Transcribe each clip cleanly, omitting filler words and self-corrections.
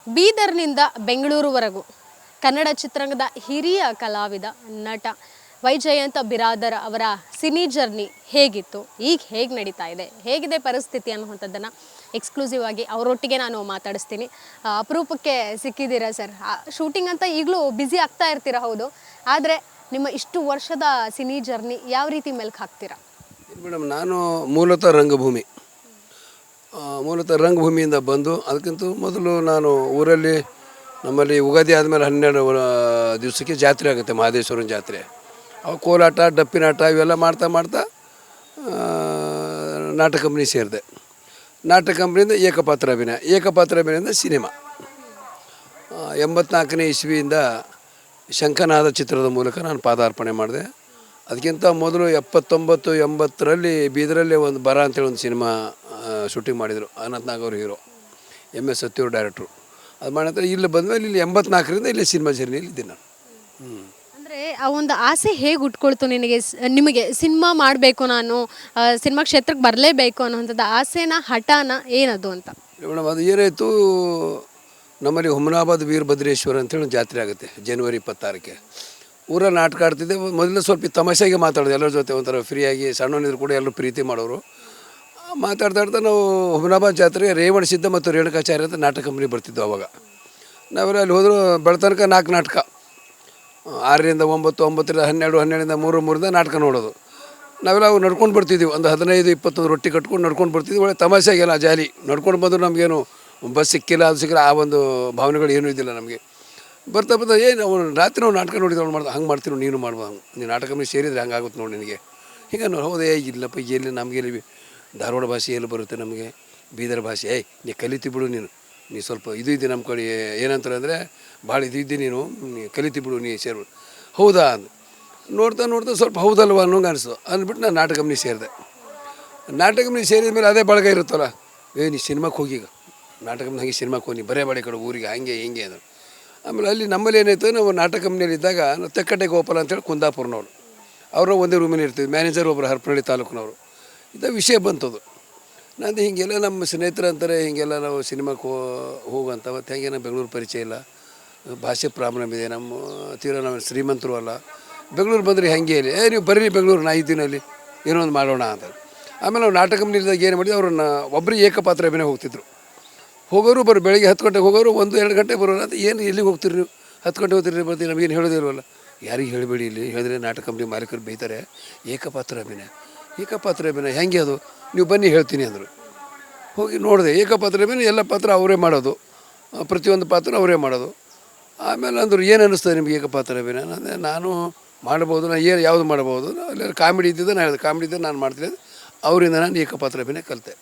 ಬೀದರ್ನಿಂದ ಬೆಂಗಳೂರುವರೆಗೂ ಕನ್ನಡ ಚಿತ್ರರಂಗದ ಹಿರಿಯ ಕಲಾವಿದ ನಟ ವೈಜಯಂತ ಬಿರಾದರ್ ಅವರ ಸಿನಿ ಜರ್ನಿ ಹೇಗಿತ್ತು, ಈಗ ಹೇಗೆ ನಡೀತಾ ಇದೆ, ಹೇಗಿದೆ ಪರಿಸ್ಥಿತಿ ಅನ್ನುವಂಥದ್ದನ್ನು ಎಕ್ಸ್ಕ್ಲೂಸಿವ್ ಆಗಿ ಅವರೊಟ್ಟಿಗೆ ನಾನು ಮಾತಾಡಿಸ್ತೀನಿ. ಅಪರೂಪಕ್ಕೆ ಸಿಕ್ಕಿದ್ದೀರಾ ಸರ್. ಶೂಟಿಂಗ್ ಅಂತ ಈಗಲೂ ಬ್ಯುಸಿ ಆಗ್ತಾ ಇರ್ತೀರಾ, ಹೌದು. ಆದರೆ ನಿಮ್ಮ ಇಷ್ಟು ವರ್ಷದ ಸಿನಿ ಜರ್ನಿ ಯಾವ ರೀತಿ ಮೆಲ್ಕು ಹಾಕ್ತೀರಾ? ಮೇಡಮ್, ನಾನು ಮೂಲತಃ ರಂಗಭೂಮಿಯಿಂದ ಬಂದು ಅದಕ್ಕಿಂತ ಮೊದಲು ನಾನು ಊರಲ್ಲಿ ನಮ್ಮಲ್ಲಿ ಯುಗಾದಿ ಆದಮೇಲೆ 12 ದಿವಸಕ್ಕೆ ಜಾತ್ರೆ ಆಗುತ್ತೆ, ಮಹದೇಶ್ವರನ ಜಾತ್ರೆ. ಅವು ಕೋಲಾಟ, ಡಪ್ಪಿನಾಟ ಇವೆಲ್ಲ ಮಾಡ್ತಾ ಮಾಡ್ತಾ ನಾಟಕ ಕಂಪ್ನಿ ಸೇರಿದೆ. ನಾಟಕ ಕಂಪ್ನಿಯಿಂದ ಏಕಪಾತ್ರ ಅಭಿನಯದಿಂದ ಸಿನಿಮಾ. 84ನೇ ಇಸ್ವಿಯಿಂದ ಶಂಖನಾದ ಚಿತ್ರದ ಮೂಲಕ ನಾನು ಪಾದಾರ್ಪಣೆ ಮಾಡಿದೆ. ಅದಕ್ಕಿಂತ ಮೊದಲು 79, 80ರಲ್ಲಿ ಬೀದರಲ್ಲಿ ಒಂದು ಬರ ಅಂತೇಳಿ ಒಂದು ಸಿನಿಮಾ ಶೂಟಿಂಗ್ ಮಾಡಿದರು. ಅನಂತನಾಗ್ ಅವರು ಹೀರೋ, MS ಸತ್ಯವರು ಡೈರೆಕ್ಟ್ರು. ಅದು ಮಾಡಿದ ನಂತರ ಇಲ್ಲಿ ಬಂದಮೇಲೆ ಇಲ್ಲಿ 84ರಿಂದ ಇಲ್ಲಿ ಸಿನಿಮಾ ಜರ್ನಿಯಲ್ಲಿ ಇದ್ದೀನಿ ನಾನು. ಅಂದರೆ ಆ ಒಂದು ಆಸೆ ಹೇಗೆ ಉಟ್ಕೊಳ್ತು ನಿಮಗೆ ಸಿನಿಮಾ ಮಾಡಬೇಕು, ನಾನು ಸಿನಿಮಾ ಕ್ಷೇತ್ರಕ್ಕೆ ಬರಲೇಬೇಕು ಅನ್ನೋಂಥದ್ದು ಆಸೆನ, ಹಠಾನ ಏನದು ಅಂತ? ಮೇಡಮ್, ಅದು ಏನಾಯಿತು, ನಮ್ಮಲ್ಲಿ ಹುಮನಾಬಾದ್ ವೀರಭದ್ರೇಶ್ವರ ಅಂತೇಳಿ ಒಂದು ಜಾತ್ರೆ ಆಗುತ್ತೆ ಜನವರಿ 26ಕ್ಕೆ. ಊರಲ್ಲಿ ನಾಟಕ ಆಡ್ತಿದ್ದೆ. ಮೊದಲು ಸ್ವಲ್ಪ ತಮಾಷೆಗೆ ಮಾತಾಡೋದು ಎಲ್ಲರ ಜೊತೆ, ಒಂಥರ ಫ್ರೀಯಾಗಿ, ಸಣ್ಣನಿದ್ರು ಕೂಡ ಎಲ್ಲರೂ ಪ್ರೀತಿ ಮಾಡೋರು. ಮಾತಾಡ್ತಾ ನಾವು ಹುಮನಾಬಾದ್ ಜಾತ್ರೆಗೆ ರೇವಣ ಸಿದ್ಧ ಮತ್ತು ರೇಣುಕಾಚಾರ್ಯ ಅಂತ ನಾಟಕ ಕಂಪ್ನಿ ಬರ್ತಿದ್ದವು ಅವಾಗ. ನಾವೆಲ್ಲ ಅಲ್ಲಿ ಹೋದರೂ ಬೆಳತನಕ 4 ನಾಟಕ, 6ರಿಂದ 9, 9ರಿಂದ 12, 12ರಿಂದ 3, 3ರಿಂದ ನಾಟಕ ನೋಡೋದು. ನಾವೆಲ್ಲ ಅವು ನಡ್ಕೊಂಡು ಬರ್ತಿದ್ದೀವಿ. ಒಂದು 15, 20 ರೊಟ್ಟಿ ಕಟ್ಕೊಂಡು ನಡ್ಕೊಂಡು ಬರ್ತಿದ್ವಿ. ಒಳ್ಳೆ ತಮಾಷೆಗೆಲ್ಲ ಜಾಲಿ ನಡ್ಕೊಂಡು ಬಂದು ನಮಗೇನು ಬಸ್ ಸಿಕ್ಕಿಲ್ಲ, ಅದು ಸಿಕ್ಕಿಲ್ಲ, ಆ ಒಂದು ಭಾವನೆಗಳು ಏನೂ ಇದ್ದಿಲ್ಲ ನಮಗೆ. ಬರ್ತಾ ಏನು ಅವ್ನು ರಾತ್ರಿ ನಾವು ನಾಟಕ ನೋಡಿದ್ದು ಅವ್ನು ಮಾಡ್ದೆ, ಹಂಗೆ ಮಾಡ್ತೀವಿ ನೀನು ಮಾಡ್ಬೋದು, ಹಂಗೆ ನೀನು ನಾಟಕ ಕಂಪ್ನಿ ಸೇರಿದರೆ ಹಂಗೆ ಆಗುತ್ತೆ ನೋಡಿ ನಿನಗೆ. ಹೀಗೆ ಹೌದೇ ಇಲ್ಲಪ್ಪ, ಎಲ್ಲಿ ನಮಗೆಲ್ಲಿ ಧಾರವಾಡ ಭಾಷೆ ಎಲ್ಲಿ ಬರುತ್ತೆ ನಮಗೆ, ಬೀದರ್ ಭಾಷೆ. ನೀ ಕಲಿತಿ ಬಿಡು, ನೀ ಸ್ವಲ್ಪ ಇದು ನಮ್ಮ ಕಡೆ ಏನಂತಾರೆ ಅಂದರೆ ಭಾಳ ಇದು ನೀನು ಕಲಿತಿ ಬಿಡು, ನೀ ಸೇರ್ಬಿಡು. ಹೌದಾ ಅಂದು ನೋಡ್ತಾ ಸ್ವಲ್ಪ ಹೌದಲ್ವ ಅನ್ನೋಂಗೆ ಅನಿಸ್ತು. ಅಂದ್ಬಿಟ್ಟು ನಾನು ನಾಟಕ ಕಂಪ್ನಿ ಸೇರಿದೆ. ನಾಟಕ ಕಂಪ್ನಿ ಸೇರಿದ ಮೇಲೆ ಅದೇ ಬಳಗ ಇರುತ್ತಲ್ಲ, ನೀ ಸಿನಿಮಾಕ್ಕೆ ಹೋಗೀಗ, ನಾಟಕ ಕಂಪ್ನಿ ಹಾಗೆ ಸಿನಿಮಾಕ್ಕೆ ಹೋಗಿ, ಬರೇ ಬಾಡಿ ಕಡೆ ಊರಿಗೆ ಹಂಗೆ ಹಿಂಗೆ ಅಂದ್ರೆ. ಆಮೇಲೆ ಅಲ್ಲಿ ನಮ್ಮಲ್ಲಿ ಏನಾಯ್ತು, ನಾವು ನಾಟಕ ಕಂಪ್ನಿಯಲ್ಲಿ ಇದ್ದಾಗ ನಾವು ತೆಕ್ಕಟ್ಟೆ ಗೋಪಾಲ ಅಂತೇಳಿ ಕುಂದಾಪುರನವ್ರು, ಅವರು ಒಂದೇ ರೂಮಲ್ಲಿ ಇರ್ತೀವಿ. ಮ್ಯಾನೇಜರ್ ಒಬ್ಬರು ಹರಪನಹಳ್ಳಿ ತಾಲೂಕಿನವರು. ಇದು ವಿಷಯ ಬಂತದು. ನಂದು ಹೀಗೆಲ್ಲ ನಮ್ಮ ಸ್ನೇಹಿತರು ಅಂತಾರೆ, ಹೀಗೆಲ್ಲ ನಾವು ಸಿನಿಮಾಕ್ಕೆ ಹೋಗುವಂಥ. ಮತ್ತು ಹೇಗೆ ನಮ್ಮ ಬೆಂಗಳೂರು ಪರಿಚಯ ಇಲ್ಲ, ಭಾಷೆ ಪ್ರಾಬ್ಲಮ್ ಇದೆ, ನಮ್ಮ ಶ್ರೀಮಂತರು ಅಲ್ಲ. ಬೆಂಗಳೂರು ಬಂದರೆ ಹೆಂಗೆ ಹೇಳಿ, ನೀವು ಬರ್ರಿ ಬೆಂಗಳೂರು, ನಾ ಇದ್ದೀನಿ ಅಲ್ಲಿ, ಏನೋ ಒಂದು ಮಾಡೋಣ ಅಂತ. ಆಮೇಲೆ ನಾವು ನಾಟಕ ಕಂಪ್ನಿದಾಗ ಏನು ಮಾಡಿದ್ವಿ, ಅವ್ರನ್ನ ಒಬ್ಬರು ಏಕಪಾತ್ರ ಅಭಿನಯ ಹೋಗ್ತಿದ್ರು. ಹೋಗೋರು ಬೆಳಗ್ಗೆ 10 ಗಂಟೆಗೆ ಹೋಗೋರು, 1-2 ಗಂಟೆಗೆ ಬರೋರು. ಅಂತ ಏನು ಎಲ್ಲಿಗೆ ಹೋಗ್ತೀರಿ ನೀವು, 10 ಗಂಟೆ ಹೋಗ್ತೀರಿ ಬರ್ತೀವಿ, ನಮಗೇನು ಹೇಳೋದಿಲ್ವಲ್ಲ. ಯಾರಿಗೆ ಹೇಳಬೇಡಿ, ಇಲ್ಲಿ ಹೇಳಿದ್ರೆ ನಾಟಕ ಕಂಪ್ನಿ ಮಾಲೀಕರು ಬೈತಾರೆ. ಏಕಪಾತ್ರ ಅಭಿನಯ ಹೆಂಗೆ ಅದು, ನೀವು ಬನ್ನಿ ಹೇಳ್ತೀನಿ ಅಂದರು. ಹೋಗಿ ನೋಡಿದೆ, ಏಕಪಾತ್ರ ಅಭಿನಯ ಎಲ್ಲ ಪಾತ್ರ ಅವರೇ ಮಾಡೋದು, ಪ್ರತಿಯೊಂದು ಪಾತ್ರ ಅವರೇ ಮಾಡೋದು. ಆಮೇಲೆ ಅಂದರು, ಏನು ಅನ್ನಿಸ್ತದೆ ನಿಮ್ಗೆ ಏಕಪಾತ್ರ ಅಭಿನಯ? ನಾನು ಮಾಡ್ಬೋದು, ನಾನು ಯಾವುದು ಮಾಡ್ಬೋದು, ಅಲ್ಲಿ ಕಾಮಿಡಿ ಇದ್ದಿದ್ದೆ ನಾನು ಹೇಳಿದೆ, ಕಾಮಿಡಿ ಇದ್ದರೆ ನಾನು ಮಾಡ್ತೀನಿ. ಅವರಿಂದ ನಾನು ಏಕಪಾತ್ರ ಅಭಿನಯ ಕಲಿತೆ.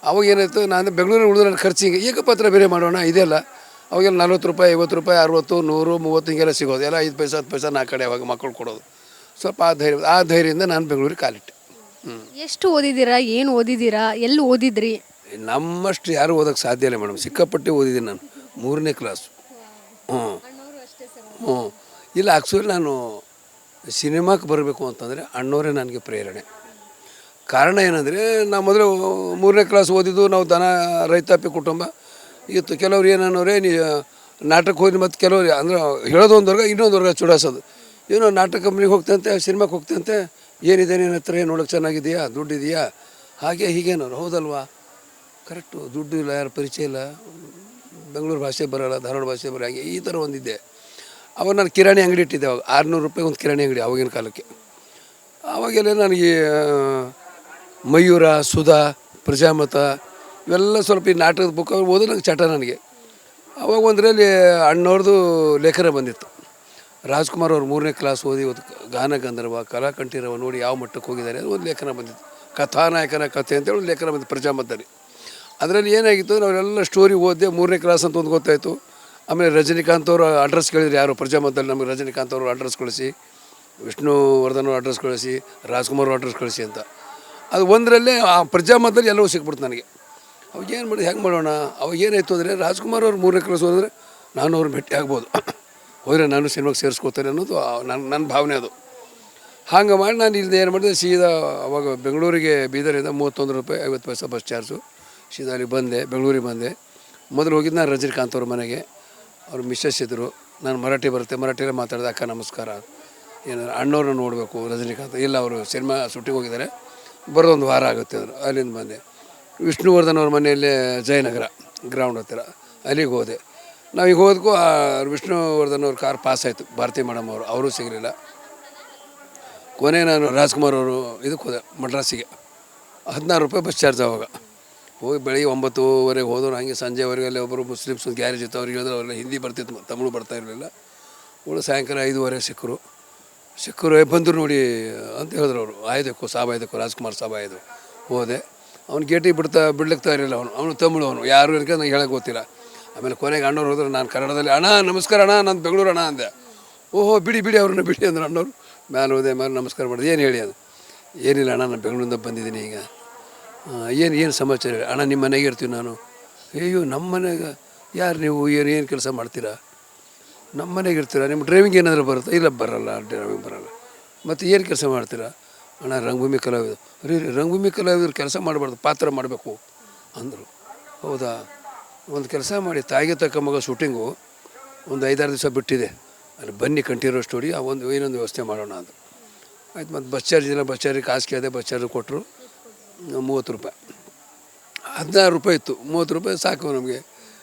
ಅವಾಗ ಏನಾಯಿತು, ನಾನು ಬೆಂಗಳೂರಲ್ಲಿ ಉಳಿದ್ರೆ ಖರ್ಚಿಗೆ ಏಕಪಾತ್ರ ಅಭಿನಯ ಮಾಡೋಣ ಇದೆಲ್ಲ. ಅವಾಗೆಲ್ಲ 40 ರೂಪಾಯಿ, 50 ರೂಪಾಯಿ, 60, 100, 30 ಹಿಂಗೆಲ್ಲ ಸಿಗೋದು. ಎಲ್ಲ 5 ಪೈಸೆ 10 ಪೈಸೆ 4 ಕಡೆ ಅವಾಗ ಮಕ್ಕಳು ಕೊಡೋದು. ಸ್ವಲ್ಪ ಆ ಧೈರ್ಯದಿಂದ ನಾನು ಬೆಂಗಳೂರಿಗೆ ಕಾಲಿಟ್ಟೆ. ಎಷ್ಟು ಓದಿದ್ದೀರಾ, ಏನು ಓದಿದ್ದೀರಾ, ಎಲ್ಲಿ ಓದಿದ್ರಿ? ನಮ್ಮಷ್ಟು ಯಾರೂ ಓದೋಕ್ಕೆ ಸಾಧ್ಯ ಇಲ್ಲ ಮೇಡಮ್. ಸಿಕ್ಕಾಪಟ್ಟೆ ಓದಿದ್ದೀನಿ ನಾನು, 3ನೇ ಕ್ಲಾಸು. ಇಲ್ಲ, ಆ್ಯಕ್ಚುಲಿ ನಾನು ಸಿನಿಮಾಕ್ಕೆ ಬರಬೇಕು ಅಂತಂದರೆ ಅಣ್ಣವರೇ ನನಗೆ ಪ್ರೇರಣೆ. ಕಾರಣ ಏನಂದರೆ, ನಾವು ಮೊದಲು 3ನೇ ಕ್ಲಾಸ್ ಓದಿದ್ದು, ನಾವು ರೈತಾಪಿ ಕುಟುಂಬ ಇತ್ತು. ಕೆಲವ್ರು ಏನನ್ನೋರೇ, ನೀ ನಾಟಕ ಹೋಗಿ, ಮತ್ತು ಕೆಲವ್ರು ಅಂದರೆ ಹೇಳೋದು ಒಂದು ವರ್ಗ, ಇನ್ನೊಂದು ವರ್ಗ ಚುಡಾಸೋದು. ಏನೋ ನಾಟಕ ಕಂಪ್ನಿಗೆ ಹೋಗ್ತಂತೆ, ಸಿನಿಮಾಕ್ಕೆ ಹೋಗ್ತಂತೆ, ಏನಿದೆ ನಿನ್ನ ಹತ್ರ, ಏನು ನೋಡೋಕ್ಕೆ ಚೆನ್ನಾಗಿದೆಯಾ, ದುಡ್ಡಿದೆಯಾ, ಹಾಗೆ ಹೀಗೇನೋರು. ಹೌದಲ್ವಾ, ಕರೆಕ್ಟು, ದುಡ್ಡು ಇಲ್ಲ, ಯಾರು ಪರಿಚಯ ಇಲ್ಲ, ಬೆಂಗಳೂರು ಭಾಷೆ ಬರೋಲ್ಲ, ಧಾರವಾಡ ಭಾಷೆ ಬರೋ, ಹಾಗೆ ಈ ಥರ ಒಂದಿದ್ದೆ. ಅವಾಗ ನಾನು ಕಿರಾಣಿ ಅಂಗಡಿ ಇಟ್ಟಿದ್ದೆ. ಅವಾಗ 600 ರೂಪಾಯಿ ಒಂದು ಕಿರಾಣಿ ಅಂಗಡಿ ಆವಾಗಿನ ಕಾಲಕ್ಕೆ. ಆವಾಗೆಲ್ಲ ನನಗೆ ಮಯೂರ, ಸುಧಾ, ಪ್ರಜಾಮತ ಇವೆಲ್ಲ ಸ್ವಲ್ಪ ಈ ನಾಟಕದ ಬುಕ್ ಓದೋ ನಂಗೆ ಚಟ ನನಗೆ. ಅವಾಗ ಒಂದರಲ್ಲಿ ಅಣ್ಣವ್ರದ್ದು ಲೇಖನ ಬಂದಿತ್ತು. ರಾಜ್ಕುಮಾರ್ ಅವ್ರು 3ನೇ ಕ್ಲಾಸ್ ಓದಿ ಇವತ್ತು ಗಾನ ಗಂಧರ್ವ, ಕಲಾಕಂಠೀರವ ನೋಡಿ ಯಾವ ಮಟ್ಟಕ್ಕೆ ಹೋಗಿದ್ದಾರೆ ಅದು ಒಂದು ಲೇಖನ ಬಂದಿತ್ತು. ಕಥಾನಾಯಕನ ಕಥೆ ಅಂತೇಳಿ ಒಂದು ಲೇಖನ ಬಂದಿತ್ತು ಪ್ರಜಾಮತದಲ್ಲಿ. ಅದರಲ್ಲಿ ಏನಾಗಿತ್ತು, ನಾವೆಲ್ಲ ಸ್ಟೋರಿ ಓದಿದೆ. 3ನೇ ಕ್ಲಾಸ್ ಅಂತ ಒಂದು ಗೊತ್ತಾಯಿತು. ಆಮೇಲೆ ರಜನಿಕಾಂತ್ ಅವರು ಅಡ್ರೆಸ್ ಕೇಳಿದ್ರು, ಯಾರು ಪ್ರಜಾಮತದಲ್ಲಿ ನಮಗೆ ರಜನಿಕಾಂತ್ ಅವರು ಅಡ್ರೆಸ್ ಕಳಿಸಿ, ವಿಷ್ಣುವರ್ಧನ್ ಅವ್ರು ಅಡ್ರೆಸ್ ಕಳಿಸಿ, ರಾಜ್ಕುಮಾರ್ ಅಡ್ರೆಸ್ ಕಳಿಸಿ ಅಂತ. ಅದು ಒಂದರಲ್ಲೇ ಆ ಪ್ರಜಾಮತದಲ್ಲಿ ಎಲ್ಲವೂ ಸಿಕ್ಬಿಡ್ತು ನನಗೆ. ಅವಾಗ ಏನು ಮಾಡಿ ಹೆಂಗೆ ಮಾಡೋಣ, ಅವಾಗ ಏನಾಯಿತು ಅಂದರೆ, ರಾಜ್ಕುಮಾರ್ ಅವ್ರು 3ನೇ ಕ್ಲಾಸ್ ಹೋದರೆ ನಾನು ಅವ್ರನ್ನ ಭೇಟಿ ಆಗ್ಬೋದು, ಹೋದರೆ ನಾನು ಸಿನಿಮಾಗೆ ಸೇರಿಸ್ಕೋತಾರೆ ಅನ್ನೋದು ನನ್ನ ಭಾವನೆ. ಅದು ಹಂಗೆ ಮಾಡಿ ನಾನು ಇಲ್ಲದೆ ಏನು ಮಾಡಿದೆ, ಸೀದಾ ಅವಾಗ ಬೆಂಗಳೂರಿಗೆ ಬೀದರಿಂದ 31 ರೂಪಾಯಿ 50 ಪೈಸೆ ಬಸ್ ಚಾರ್ಜು. ಸೀದಾ ಅಲ್ಲಿ ಬಂದೆ, ಬೆಂಗಳೂರಿಗೆ ಬಂದೆ. ಮೊದಲು ಹೋಗಿದ್ದು ನಾನು ರಜನಿಕಾಂತ್ ಅವ್ರ ಮನೆಗೆ. ಅವ್ರು ಮಿಸ್ಸಸ್ ಇದ್ದರು. ನಾನು ಮರಾಠಿ ಬರುತ್ತೆ, ಮರಾಠಿಯಲ್ಲೇ ಮಾತಾಡಿದೆ, ಅಕ್ಕ ನಮಸ್ಕಾರ, ಏನಾದ್ರು ಅಣ್ಣವ್ರನ್ನ ನೋಡಬೇಕು ರಜನಿಕಾಂತ್, ಇಲ್ಲ ಅವರು ಸಿನಿಮಾ ಶೂಟಿಂಗ್ ಹೋಗಿದ್ದಾರೆ, ಬರೋದೊಂದು ವಾರ ಆಗುತ್ತೆ ಅಂದರು. ಅಲ್ಲಿಂದ ಬಂದೆ. ವಿಷ್ಣುವರ್ಧನ್ ಅವ್ರ ಮನೆಯಲ್ಲೇ ಜಯನಗರ ಗ್ರೌಂಡ್ ಹತ್ತಿರ, ಅಲ್ಲಿಗೆ ಹೋದೆ. ನಾವೀಗ ಹೋದಕ್ಕೂ ವಿಷ್ಣುವರ್ಧನ್ ಅವ್ರ ಕಾರ್ ಪಾಸ್ ಆಯಿತು, ಭಾರತಿ ಮೇಡಮ್ ಅವರು ಸಿಗಲಿಲ್ಲ. ಕೊನೆ ನಾನು ರಾಜ್ಕುಮಾರ್ ಅವರು ಇದಕ್ಕೆ ಹೋದೆ ಮಡ್ರಾಸಿಗೆ. 16 ರೂಪಾಯಿ ಬಸ್ ಚಾರ್ಜ್ ಆವಾಗ. ಹೋಗಿ ಬೆಳಿಗ್ಗೆ 9:30 ಹೋದವರು, ಹಂಗೆ ಸಂಜೆವರೆಗೆ ಅಲ್ಲಿ ಒಬ್ಬರು ಮುಸ್ಲಿಮ್ಸ್ ಗ್ಯಾರೇಜ್ ಇತ್ತು, ಅವ್ರಿಗೆ ಹೇಳಿದ್ರೆ ಅವರೆಲ್ಲ ಹಿಂದಿ ಬರ್ತಿತ್ತು, ತಮಿಳು ಬರ್ತಾ ಇರಲಿಲ್ಲ. ಸಾಯಂಕಾಲ 5:30 ಸಿಕ್ಕರು ಬಂದರು ನೋಡಿ ಅಂತ ಹೇಳಿದ್ರು ಅವರು. ಆಯ್ದಕ್ಕೂ ಸಾಬ್ ಆಯ್ದಕ್ಕೂ, ರಾಜ್ಕುಮಾರ್ ಸಾಬ್ ಆಯ್ದು. ಹೋದೆ. ಅವ್ನು ಗೇಟಿಗೆ ಬಿಡ್ಲಿಕ್ತಾ ಇರಲಿಲ್ಲ. ಅವನು ತಮಿಳು, ಅವನು ಯಾರು ಏನಕ್ಕೆ ನಂಗೆ ಹೇಳೋಕ್ಕೆ ಗೊತ್ತಿಲ್ಲ. ಆಮೇಲೆ ಕೊನೆಗೆ ಅಣ್ಣವ್ರು ಹೋದ್ರು. ನಾನು ಕನ್ನಡದಲ್ಲಿ ಅಣ್ಣ ನಮಸ್ಕಾರ ಅಣ್ಣ, ನಾನು ಬೆಂಗಳೂರು ಅಣ್ಣ ಅಂದೆ. ಓಹೋ ಬಿಡಿ ಅವ್ರನ್ನ ಬಿಡಿ ಅಂದ್ರೆ ಅಣ್ಣವ್ರು. ಮೇಲೆ ಹೋದೆ, ಮೇಲೆ ನಮಸ್ಕಾರ ಮಾಡಿದೆ. ಏನು ಹೇಳಿ ಅದು? ಏನಿಲ್ಲ ಅಣ್ಣ, ನಾನು ಬೆಂಗಳೂರಿಂದ ಬಂದಿದ್ದೀನಿ ಈಗ. ಏನು ಸಮಾಚಾರ ಹೇಳಿ? ಅಣ್ಣ ನಿಮ್ಮ ಮನೆಗೆ ಇರ್ತೀವಿ ನಾನು. ಅಯ್ಯೋ ನಮ್ಮ ಮನೆಗೆ ಯಾರು ನೀವು? ಏನು ಕೆಲಸ ಮಾಡ್ತೀರಾ? ನಮ್ಮ ಮನೆಗೆ ಇರ್ತೀರಾ? ನಿಮ್ಮ ಡ್ರೈವಿಂಗ್ ಏನಾದರೂ ಬರುತ್ತಾ? ಇಲ್ಲ ಬರಲ್ಲ, ಡ್ರೈವಿಂಗ್ ಬರಲ್ಲ. ಮತ್ತು ಏನು ಕೆಲಸ ಮಾಡ್ತೀರಾ? ಅಣ್ಣ ರಂಗಭೂಮಿ ಕಲಾವಿದರು. ರಂಗಭೂಮಿ ಕಲಾವಿದರು ಕೆಲಸ ಮಾಡಬಾರ್ದು, ಪಾತ್ರ ಮಾಡಬೇಕು ಅಂದರು. ಹೌದಾ, ಒಂದು ಕೆಲಸ ಮಾಡಿ, ತಾಯಿಗೆ ತಕ್ಕ ಮಗ ಶೂಟಿಂಗು ಒಂದು 5-6 ದಿವಸ ಬಿಟ್ಟಿದೆ, ಅಲ್ಲಿ ಬನ್ನಿ ಕಂಠೀರವ ಸ್ಟುಡಿಯೋ, ಇನ್ನೊಂದು ವ್ಯವಸ್ಥೆ ಮಾಡೋಣ ಅಂತ. ಆಯ್ತು. ಮತ್ತು ಬಸ್ ಚಾರ್ಜಿಗೆ ಕಾಸು ಕೇಳಿದೆ. ಬಸ್ ಚಾರ್ಜ್ ಕೊಟ್ಟರು 30 ರೂಪಾಯಿ. 16 ರೂಪಾಯಿ ಇತ್ತು, 30 ರೂಪಾಯಿ ಸಾಕು ನಮಗೆ.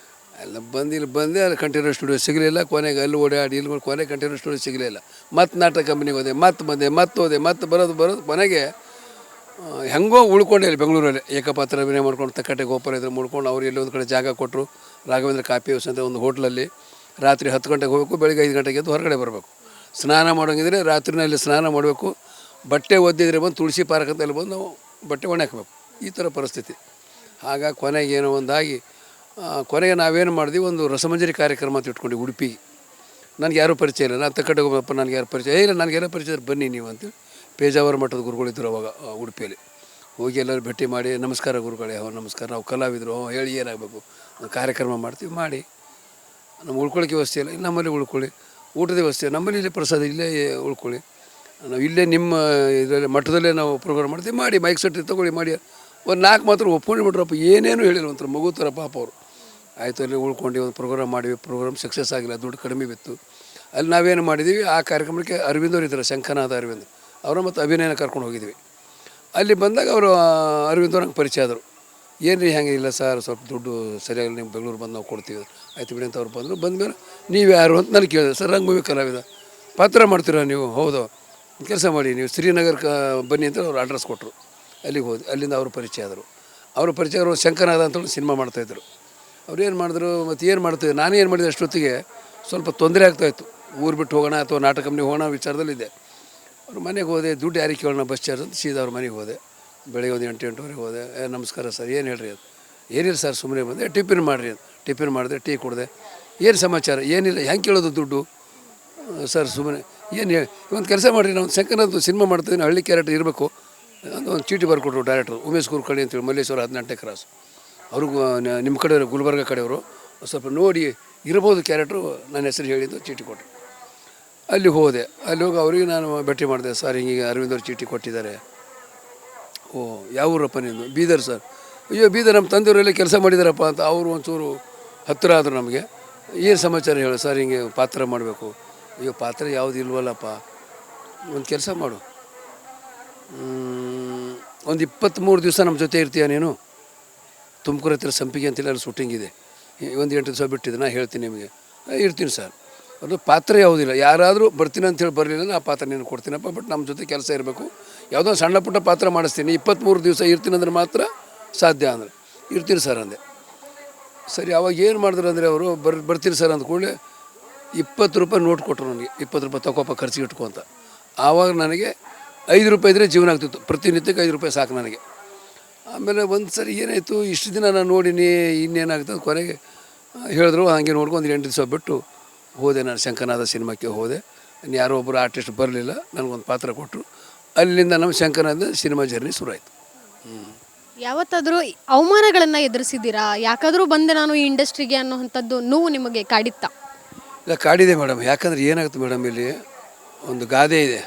ಎಲ್ಲ ಇಲ್ಲಿ ಬಂದೆ. ಅಲ್ಲಿ ಕಂಠೀರವ ಸ್ಟುಡಿಯೋ ಸಿಗಲಿಲ್ಲ. ಕೊನೆಗೆ ಅಲ್ಲಿ ಓಡಾಡಿ ಇಲ್ಲಿ ಕೊನೆಗೆ ಕಂಠೀರವ ಸ್ಟುಡಿಯೋ ಸಿಗಲಿಲ್ಲ. ಮತ್ತು ನಾಟಕ ಕಂಪ್ನಿಗೆ ಹೋದೆ, ಮತ್ತೆ ಹೋದೆ, ಮತ್ತೆ ಬರೋದು ಕೊನೆಗೆ ಹೆಂಗೋ ಉಳ್ಕೊಂಡೆ ಇಲ್ಲಿ ಬೆಂಗಳೂರಲ್ಲಿ. ಏಕಪಾತ್ರ ಅಭಿನಯ ಮಾಡ್ಕೊಂಡು ತಕ್ಕಟ್ಟೆ ಗೋಪುರ ಇದ್ರೆ ಮುಡ್ಕೊಂಡು ಅವ್ರು ಎಲ್ಲಿ ಒಂದು ಕಡೆ ಜಾಗ ಕೊಟ್ಟರು. ರಾಘವೇಂದ್ರ ಕಾಫಿ ಹೌಸ್ ಅಂತ ಒಂದು ಹೋಟ್ಲಲ್ಲಿ. ರಾತ್ರಿ 10 ಗಂಟೆಗೆ ಹೋಗಬೇಕು, ಬೆಳಗ್ಗೆ 5 ಗಂಟೆಗೆ ಎದ್ದು ಹೊರಗಡೆ ಬರಬೇಕು. ಸ್ನಾನ ಮಾಡೋಂಗಿದ್ರೆ ರಾತ್ರಿನಲ್ಲಿ ಸ್ನಾನ ಮಾಡಬೇಕು. ಬಟ್ಟೆ ಒದ್ದಿದ್ರೆ ಬಂದು ತುಳಸಿ ಪಾರ್ಕ್ ಅಂತ ಅಲ್ಲಿ ಬಂದು ನಾವು ಬಟ್ಟೆ ಒಣ ಹಾಕಬೇಕು. ಈ ಥರ ಪರಿಸ್ಥಿತಿ. ಆಗ ಕೊನೆಗೆ ಏನೋ ಒಂದಾಗಿ ಕೊನೆಗೆ ನಾವೇನು ಮಾಡಿದ್ವಿ, ಒಂದು ರಸಮಂಜರಿ ಕಾರ್ಯಕ್ರಮ ಅಂತ ಇಟ್ಕೊಂಡು ಉಡುಪಿಗೆ. ನನಗೆ ಯಾರೂ ಪರಿಚಯ ಇಲ್ಲ. ನಾನು ತಕ್ಕಟ್ಟೆ ಹೋಗಪ್ಪ, ನನಗೆ ಯಾರು ಪರಿಚಯ ಇಲ್ಲ, ನನಗೆಲ್ಲ ಪರಿಚಯ ಬನ್ನಿ ನೀವು ಅಂತೇಳಿ. ಪೇಜಾವರ ಮಠದ ಗುರುಗಳಿದ್ದರು ಅವಾಗ ಉಡುಪಿಯಲ್ಲಿ. ಹೋಗಿ ಎಲ್ಲರೂ ಭೇಟಿ ಮಾಡಿ, ನಮಸ್ಕಾರ ಗುರುಗಳೇ, ನಮಸ್ಕಾರ, ನಾವು ಕಲಾವಿದರು, ಹೇಳಿ ಏನಾಗಬೇಕು, ಒಂದು ಕಾರ್ಯಕ್ರಮ ಮಾಡ್ತೀವಿ, ಮಾಡಿ. ನಮ್ಮ ಉಳ್ಕೊಳ್ಳೋಕ್ಕೆ ವ್ಯವಸ್ಥೆ ಇಲ್ಲ, ನಮ್ಮಲ್ಲಿ ಉಳ್ಕೊಳ್ಳಿ. ಊಟದ ವ್ಯವಸ್ಥೆ ನಮ್ಮಲ್ಲಿ, ಇಲ್ಲೇ ಪ್ರಸಾದ ಇಲ್ಲೇ ಉಳ್ಕೊಳ್ಳಿ, ನಾವು ಇಲ್ಲೇ ನಿಮ್ಮ ಇದರಲ್ಲಿ ಮಠದಲ್ಲೇ ನಾವು ಪ್ರೋಗ್ರಾಮ್ ಮಾಡ್ತೀವಿ, ಮಾಡಿ. ಮೈಕ್ ಸೆಟ್ ತೊಗೊಳ್ಳಿ, ಮಾಡಿ. ಒಂದು 4 ಮಾತ್ರ ಒಪ್ಕೊಂಡು ಬಿಟ್ರಪ್ಪ, ಏನೇನು ಹೇಳಿಲ್ಲ. ಒಂಥರ ಮಗು ಥರ ಪಾಪ ಅವರು. ಆಯಿತು, ಅಲ್ಲಿ ಉಳ್ಕೊಂಡು ಒಂದು ಪ್ರೋಗ್ರಾಮ್ ಮಾಡಿವಿ. ಪ್ರೋಗ್ರಾಮ್ ಸಕ್ಸಸ್ ಆಗಿಲ್ಲ, ದುಡ್ಡು ಕಡಿಮೆ ಬಿತ್ತು. ಅಲ್ಲಿ ನಾವೇನು ಮಾಡಿದ್ದೀವಿ, ಆ ಕಾರ್ಯಕ್ರಮಕ್ಕೆ ಅರವಿಂದ್ ಅವರು ಇದ್ದಾರೆ, ಶಂಕನಾಥ ಅರವಿಂದ್ ಅವರು, ಮತ್ತು ಅಭಿನಯನ ಕರ್ಕೊಂಡು ಹೋಗಿದ್ವಿ. ಅಲ್ಲಿ ಬಂದಾಗ ಅವರು ಅರವಿಂದ್ ಅವ್ರು ನಂಗೆ ಪರಿಚಯ ಆದರು. ಏನು ರೀ ಹೆಂಗೆ? ಇಲ್ಲ ಸರ್, ಸ್ವಲ್ಪ ದುಡ್ಡು ಸರಿಯಾಗಿ ನಿಮ್ಮ ಬೆಂಗಳೂರು ಬಂದು ನಾವು ಕೊಡ್ತೀವಿ. ಆಯ್ತು ಬಿಡಿ ಅಂತ ಅವ್ರು ಬಂದಮೇಲೆ ನೀವು ಯಾರು ಅಂತ ನನಗೆ ಕೇಳಿದೆ. ಸರ್ ರಂಗಭೂಮಿ ಕಲಾವಿದ, ಪಾತ್ರ ಮಾಡ್ತೀರಾ ನೀವು? ಹೌದು. ಕೆಲಸ ಮಾಡಿ, ನೀವು ಶ್ರೀನಗರಕ್ಕೆ ಬನ್ನಿ ಅಂತ ಅವ್ರು ಅಡ್ರೆಸ್ ಕೊಟ್ಟರು. ಅಲ್ಲಿಗೆ ಹೋದೆ. ಅಲ್ಲಿಂದ ಅವರು ಪರಿಚಯ ಆದರು. ಅವರು ಶಂಕನಾಥ ಅಂತೇಳಿ ಸಿನಿಮಾ ಮಾಡ್ತಾಯಿದ್ರು. ಅವ್ರು ಏನು ಮಾಡಿದ್ರು, ಮತ್ತು ಏನು ಮಾಡ್ತಿದ್ದೆ, ನಾನು ಏನು ಮಾಡಿದೆ ಅಷ್ಟೊತ್ತಿಗೆ ಸ್ವಲ್ಪ ತೊಂದರೆ ಆಗ್ತಾಯಿತ್ತು. ಊರು ಬಿಟ್ಟು ಹೋಗೋಣ ಅಥವಾ ನಾಟಕ ಕಂಪ್ನಿಗೆ ಹೋಗೋಣ ವಿಚಾರದಲ್ಲಿದ್ದೆ. ಅವ್ರ ಮನೆಗೆ ಹೋದೆ. ದುಡ್ಡು ಯಾರಿಗೆ ಕೇಳೋಣ ಬಸ್ ಚಾರ್ಜ್ ಅಂತ ಸೀದಾ ಅವ್ರ ಮನೆಗೆ ಹೋದೆ. ಬೆಳಗ್ಗೆ ಒಂದು 8-8:30 ಹೋದೆ. ನಮಸ್ಕಾರ ಸರ್, ಏನು ಹೇಳ್ರಿ ಅದು? ಏನಿಲ್ಲ ಸರ್, ಸುಮ್ಮನೆ ಬಂದೆ, ಟಿಫಿನ್ ಮಾಡಿರಿ ಅಂತ. ಟಿಫಿನ್ ಮಾಡಿದೆ, ಟೀ ಕುಡಿದೆ. ಏನು ಸಮಾಚಾರ? ಏನಿಲ್ಲ. ಹೆಂಗೆ ಕೇಳೋದು ದುಡ್ಡು ಸರ್? ಸುಮ್ಮನೆ ಏನು ಹೇಳಿ, ಒಂದು ಕೆಲಸ ಮಾಡಿರಿ, ನಾವು ಶಂಕರನಾಥ್ ಸಿನಿಮಾ ಮಾಡ್ತಿದ್ದೀನಿ, ಹಳ್ಳಿ ಕ್ಯಾರೆಕ್ಟರ್ ಇರಬೇಕು ಅಂತ ಒಂದು ಚೀಟಿ ಬರ್ಕೊಟ್ರು ಡೈರೆಕ್ಟ್ರು, ಉಮೇಶ್ ಕುರ್ಕಳಿ ಅಂತೇಳಿ, ಮಲ್ಲೇಶ್ವರ 18ನೇ ಕ್ರಾಸ್. ಅವ್ರಿಗೂ ನಿಮ್ಮ ಕಡೆಯವರು, ಗುಲ್ಬರ್ಗ ಕಡೆಯವರು, ಸ್ವಲ್ಪ ನೋಡಿ ಇರ್ಬೋದು ಕ್ಯಾರೆಕ್ಟ್ರು, ನನ್ನ ಹೆಸರು ಹೇಳಿದ್ದು ಚೀಟಿ ಕೊಟ್ಟರು. ಅಲ್ಲಿ ಹೋದೆ. ಅಲ್ಲಿ ಹೋಗಿ ಅವರಿಗೆ ನಾನು ಭೇಟಿ ಮಾಡಿದೆ. ಸರ್ ಹಿಂಗೆ ಅರವಿಂದ್ ಅವ್ರು ಚೀಟಿ ಕೊಟ್ಟಿದ್ದಾರೆ. ಓ, ಯಾವ ಊರಪ್ಪ ನಿಂದು? ಬೀದರ್ ಸರ್. ಅಯ್ಯೋ ಬೀದರ್, ನಮ್ಮ ತಂದೆಯವರೆಲ್ಲ ಕೆಲಸ ಮಾಡಿದಾರಪ್ಪ ಅಂತ. ಅವರು ಒಂಚೂರು ಹತ್ತಿರ ಆದರು ನಮಗೆ. ಏನು ಸಮಾಚಾರ ಹೇಳು? ಸರ್ ಹಿಂಗೆ ಪಾತ್ರ ಮಾಡಬೇಕು. ಅಯ್ಯೋ ಪಾತ್ರ ಯಾವುದು ಇಲ್ವಲ್ಲಪ್ಪ, ಒಂದು ಕೆಲಸ ಮಾಡು, ಒಂದು 23 ದಿವಸ ನಮ್ಮ ಜೊತೆ ಇರ್ತೀಯ ನೀನು? ತುಮಕೂರು ಹತ್ತಿರ ಸಂಪಿಗೆ ಅಂತಿಲ್ಲ, ಅಲ್ಲಿ ಶೂಟಿಂಗ್ ಇದೆ, ಒಂದು 8 ದಿವಸ ಬಿಟ್ಟಿದ್ದೆ, ನಾನು ಹೇಳ್ತೀನಿ ನಿಮಗೆ. ಇರ್ತೀನಿ ಸರ್. ಅದು ಪಾತ್ರ ಯಾವುದಿಲ್ಲ, ಯಾರಾದರೂ ಬರ್ತೀನಿ ಅಂಥೇಳಿ ಬರಲಿಲ್ಲ, ಆ ಪಾತ್ರ ನೀನು ಕೊಡ್ತೀನಪ್ಪ, ಬಟ್ ನಮ್ಮ ಜೊತೆ ಕೆಲಸ ಇರಬೇಕು. ಯಾವುದೋ ಸಣ್ಣ ಪುಟ್ಟ ಪಾತ್ರ ಮಾಡಿಸ್ತೀನಿ, 23 ದಿವಸ ಇರ್ತೀನಿ ಅಂದ್ರೆ ಮಾತ್ರ ಸಾಧ್ಯ ಅಂದ್ರೆ. ಇರ್ತೀನಿ ಸರ್ ಅಂದೆ. ಸರಿ, ಅವಾಗ ಏನು ಮಾಡಿದ್ರು ಅಂದರೆ ಅವರು ಬರ್ತೀನಿ ಸರ್ ಅಂದ ಕೂಡಲೇ 20 ರೂಪಾಯಿ ನೋಟ್ ಕೊಟ್ಟರು ನನಗೆ. 20 ರೂಪಾಯಿ ತಗೋಪ್ಪ ಖರ್ಚಿಗೆ ಇಟ್ಕೊ ಅಂತ. ಆವಾಗ ನನಗೆ 5 ರೂಪಾಯಿ ಇದ್ದರೆ ಜೀವನ ಆಗ್ತಿತ್ತು. ಪ್ರತಿನಿತ್ಯಕ್ಕೆ 5 ರೂಪಾಯಿ ಸಾಕು ನನಗೆ. ಆಮೇಲೆ ಒಂದು ಸರಿ ಏನಾಯಿತು, ಇಷ್ಟು ದಿನ ನಾನು ನೋಡಿನಿ, ಇನ್ನೇನಾಗ್ತದೆ, ಕೊನೆಗೆ ಹೇಳಿದ್ರು. ಹಾಗೆ ನೋಡ್ಕೊಂಡು ಒಂದು 8 ದಿವಸ ಬಿಟ್ಟು ಹೋದೆ. ನಾನು ಶಂಕರನಾಥ ಸಿನಿಮಾಕ್ಕೆ ಹೋದೆ. ಯಾರೋ ಒಬ್ಬರು ಆರ್ಟಿಸ್ಟ್ ಬರಲಿಲ್ಲ, ನನಗೊಂದು ಪಾತ್ರ ಕೊಟ್ಟರು. ಅಲ್ಲಿಂದ ನಮ್ಮ ಶಂಕರನಾಥ ಸಿನಿಮಾ ಜರ್ನಿ ಶುರು ಆಯಿತು. ಯಾವತ್ತಾದರೂ ಅವಮಾನಗಳನ್ನು ಎದುರಿಸಿದ್ದೀರಾ? ಯಾಕಾದರೂ ಬಂದೆ ನಾನು ಈ ಇಂಡಸ್ಟ್ರಿಗೆ ಅನ್ನೋವಂಥದ್ದು ನೋವು ನಿಮಗೆ ಕಾಡಿತ್ತಾ? ಇಲ್ಲ, ಕಾಡಿದೆ ಮೇಡಮ್. ಯಾಕಂದರೆ ಏನಾಗುತ್ತೆ ಮೇಡಮ್, ಇಲ್ಲಿ ಒಂದು ಗಾದೆ ಇದೆ,